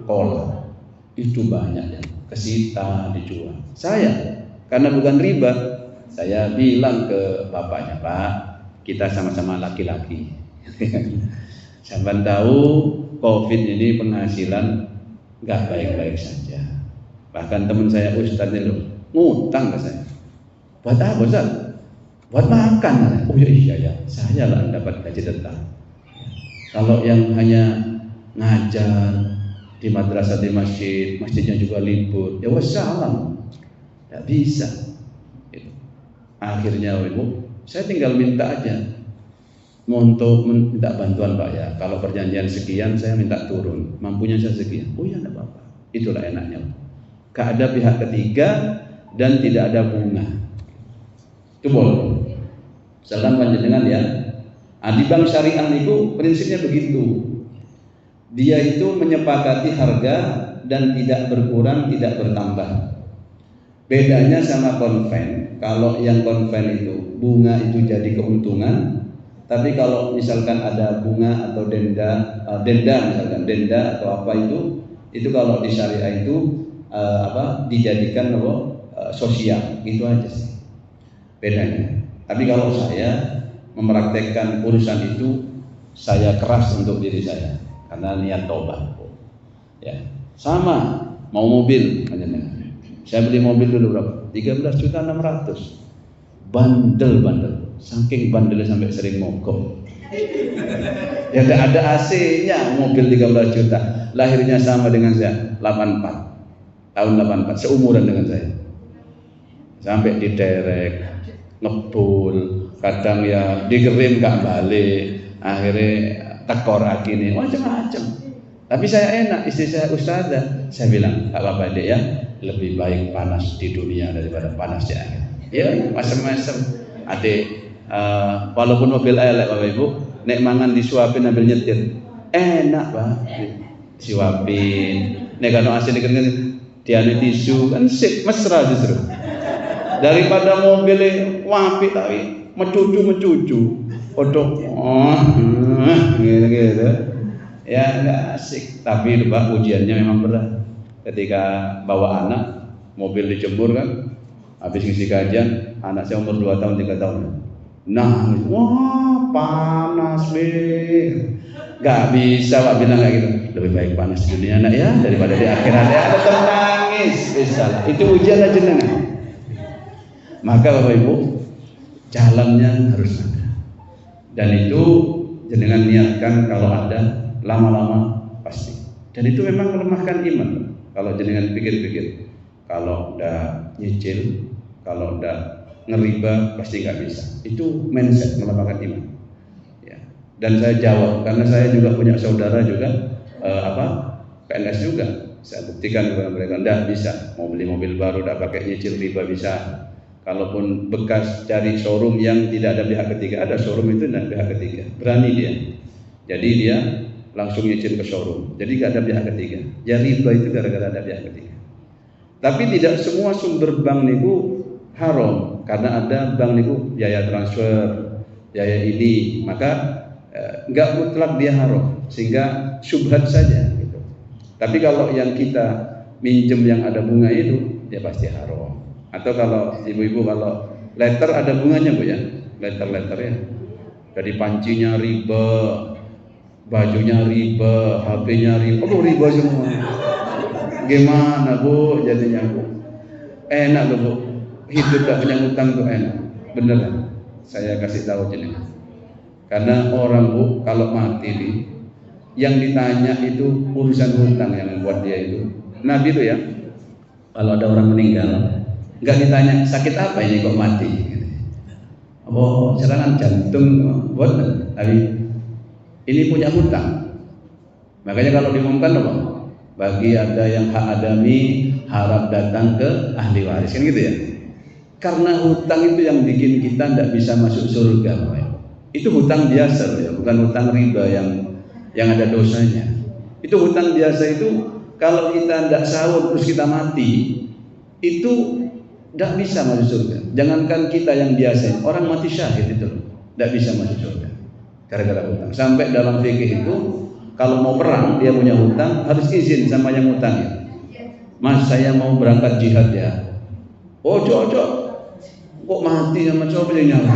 kolot. Itu banyak yang kesita dijual. Saya karena bukan riba, saya bilang ke bapaknya, Pak, kita sama-sama laki-laki. Sampai tahu COVID ini penghasilan nggak baik-baik saja. Bahkan teman saya Ustadz ini ngutang ke saya. Buat apa Ustaz? Buat makan. Oh iya, saya lah dapat gaji tetap. Kalau yang hanya ngajar di madrasah, di masjid, masjidnya juga libur, ya wassalam, tidak bisa. Akhirnya Ibu, saya tinggal minta aja, untuk minta bantuan Pak ya. Kalau perjanjian sekian, saya minta turun, mampunya saya sekian. Oh ya, tidak apa-apa. Itulah enaknya. Gak ada pihak ketiga dan tidak ada bunga. Itu boleh. Salam panjenengan ya. Di bank syariah itu prinsipnya begitu. Dia itu menyepakati harga dan tidak berkurang, tidak bertambah. Bedanya sama konven. Kalau yang konven itu bunga itu jadi keuntungan, tapi kalau misalkan ada bunga atau denda misalkan denda atau apa itu kalau di syariah itu dijadikan sosial, gitu aja sih bedanya. Tapi kalau saya mempraktekkan urusan itu, saya keras untuk diri saya karena niat tobat. Ya, sama mau mobil, saya beli mobil dulu berapa? 13.600.000. Bandel, saking bandelnya sampai sering mogok. Ya gak ada AC-nya mobil 13 juta. Lahirnya sama dengan saya, 84. Tahun 84, seumuran dengan saya. Sampai diderek, ngebul, kadang ya digerim gak balik, akhirnya tekor gini, macam-macam. Tapi saya enak, istri saya ustazah. Saya bilang, gak apa-apa dek ya, lebih baik panas di dunia daripada panas di akhirat. Ya, macam-macam. Adik, walaupun mobil elek Bapak Ibu, nek mangan disuapin ambil nyetir, enak Pak, disuapin. Nek kalau asin dikeringin, dianu tisu, kan sip, mesra justru. Daripada mobilnya wapi tapi mencucu, odok, gitu. Ya nggak asik. Tapi Pak, ujiannya memang berat. Ketika bawa anak, mobil dijemur kan, habis ngisi kajian, anak saya umur 2 tahun 3 tahun. Nah, wah panas be, nggak bisa Pak bilang kayak gitu. Lebih baik panas di dunia anak ya daripada di akhirat ya. Tetap nangis, bisa. Itu ujian aja jenengan. Maka Bapak Ibu, jalannya harus ada. Dan itu jenengan niatkan kalau ada, lama-lama pasti. Dan itu memang melemahkan iman. Kalau jenengan pikir-pikir, kalau udah nyicil, kalau udah ngeriba pasti nggak bisa. Itu mindset melemahkan iman. Ya. Dan saya jawab karena saya juga punya saudara juga PNS juga. Saya buktikan kepada mereka, nggak bisa mau beli mobil baru, udah pakai nyicil riba bisa. Kalaupun bekas cari showroom yang tidak ada pihak ketiga, ada showroom itu tidak pihak ketiga, berani dia. Jadi dia langsung nyicil ke showroom. Jadi nggak ada pihak ketiga. Ya riba itu gara-gara ada pihak ketiga. Tapi tidak semua sumber bank niku haram, karena ada bank niku biaya transfer, biaya ini, maka nggak mutlak dia haram, sehingga syubhat saja. Gitu. Tapi kalau yang kita minjem yang ada bunga itu, ya pasti haram. Atau kalau ibu-ibu kalau letter ada bunganya Bu ya, letter ya. Jadi pancinya riba, bajunya riba, HP-nya riba, riba semua. Gimana Bu jadinya Bu? Enak loh Bu, hidup gak punya utang tuh enak. Beneran, saya kasih tahu jenengan. Karena orang Bu kalau mati nih, yang ditanya itu urusan hutang yang membuat dia itu. Nabi itu ya, kalau ada orang meninggal, nggak ditanya sakit apa ini kok mati. Oh serangan jantung buat, tapi ini punya hutang. Makanya kalau diumumkan apa? Bagi ada yang hak adami harap datang ke ahli waris, kan gitu ya. Karena hutang itu yang bikin kita tidak bisa masuk surga. Itu hutang biasa ya, bukan hutang riba yang ada dosanya. Itu hutang biasa itu kalau kita tidak sahur terus kita mati, itu tidak bisa masuk surga. Jangankan kita yang biasa, orang mati syahid itu tidak bisa masuk surga gara-gara hutang. Sampai dalam fikih itu kalau mau perang dia punya hutang harus izin sama yang hutangnya. Mas, saya mau berangkat jihad ya. Oh, cocok. Kok mati sama coba yang nyawa?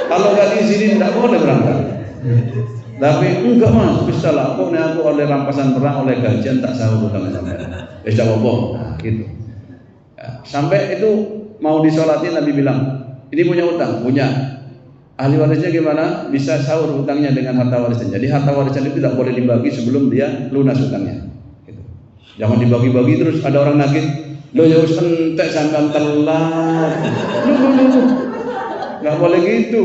Kalau nggak diizinin tidak boleh berangkat. Tapi enggak mas, bisa lah. Aku oleh rampasan perang, oleh gajian tak sahur hutang sampai. Tidak apa-apa. Nah, gitu. Ya, sampai itu mau disolatin Nabi bilang, ini punya hutang, punya. Ahli warisnya gimana? Bisa sahur hutangnya dengan harta warisan. Jadi harta warisan itu tidak boleh dibagi sebelum dia lunas hutangnya. Gitu. Jangan dibagi-bagi terus ada orang nagih. Lo ya harus entek sampai telat. Nggak boleh gitu.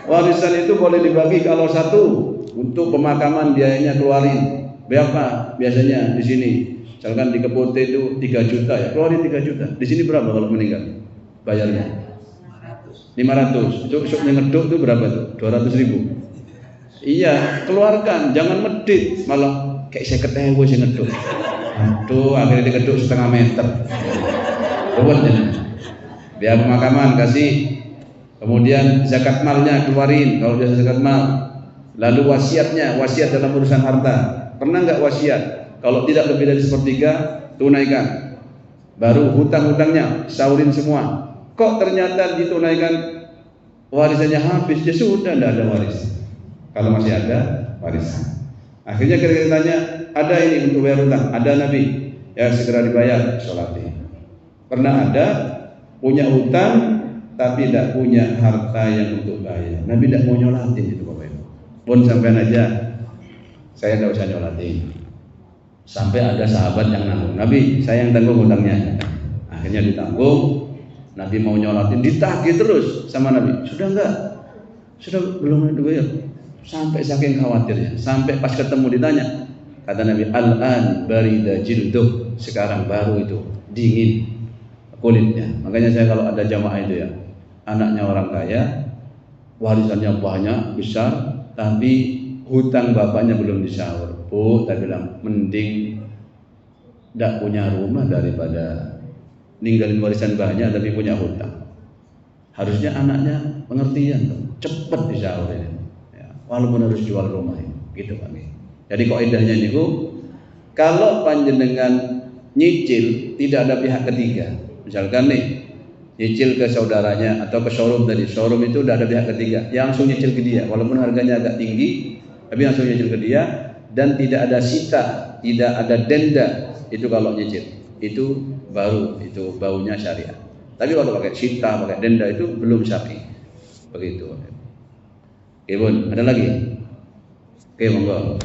Warisan itu boleh dibagi kalau satu untuk pemakaman biayanya keluarin. Berapa biasanya di sini? Misalkan di Kepote itu 3 juta ya, keluarin 3 juta. Di sini berapa kalau meninggal? Bayarnya 500. Itu besoknya ngeduk itu berapa tuh? 200.000. Iya, keluarkan, jangan medit, malah kayak 50.000 sih ngeduk. Aduh, akhirnya digeduk setengah meter. Ruwet ya. Biar pemakaman kasih. Kemudian zakat malnya keluarin kalau biasa zakat mal. Lalu wasiatnya, wasiat dalam urusan harta. Pernah nggak wasiat? Kalau tidak lebih dari 1/3 tunaikan. Baru hutang-hutangnya saurin semua. Kok ternyata ditunaikan warisannya habis? Ya sudah, tidak ada waris. Kalau masih ada warisan. Akhirnya kita tanya, ada ini untuk bayar hutang? Ada Nabi. Ya segera dibayar, sholatnya. Pernah ada punya hutang tapi tidak punya harta yang untuk bayar. Nabi tidak mau nyolatin itu Bapak Ibu. Pun sampai aja saya tidak usah nyolatin. Sampai ada sahabat yang nanggung. Nabi, saya yang tanggung hutangnya. Akhirnya ditanggung. Nabi mau nyolatin, ditagih terus sama Nabi. Sudah enggak? Sudah belum dibayar. Sampai saking khawatirnya. Sampai pas ketemu ditanya. Kata Nabi, al-an barida jilduh. Sekarang baru itu dingin kulitnya. Makanya saya kalau ada jamaah itu ya, anaknya orang kaya, warisannya banyak, besar, tapi hutang bapaknya belum disaur. Bu, saya bilang, mending tidak punya rumah daripada ninggalin warisan banyak tapi punya hutang. Harusnya anaknya pengertian, cepat disaur ini. Ya, walaupun harus jual rumah ini, gitu Pak. Jadi kaidahnya niku, kalau panjenengan nyicil tidak ada pihak ketiga. Misalkan nih, nyicil ke saudaranya atau ke showroom tadi. Showroom itu udah ada pihak ketiga, yang langsung nyicil ke dia. Walaupun harganya agak tinggi, tapi langsung nyicil ke dia. Dan tidak ada sita, tidak ada denda. Itu kalau nyicil, itu baru, itu baunya syariat. Tapi kalau pakai sita, pakai denda itu belum syar'i. Begitu. Oke Bun, ada lagi? Oke monggo.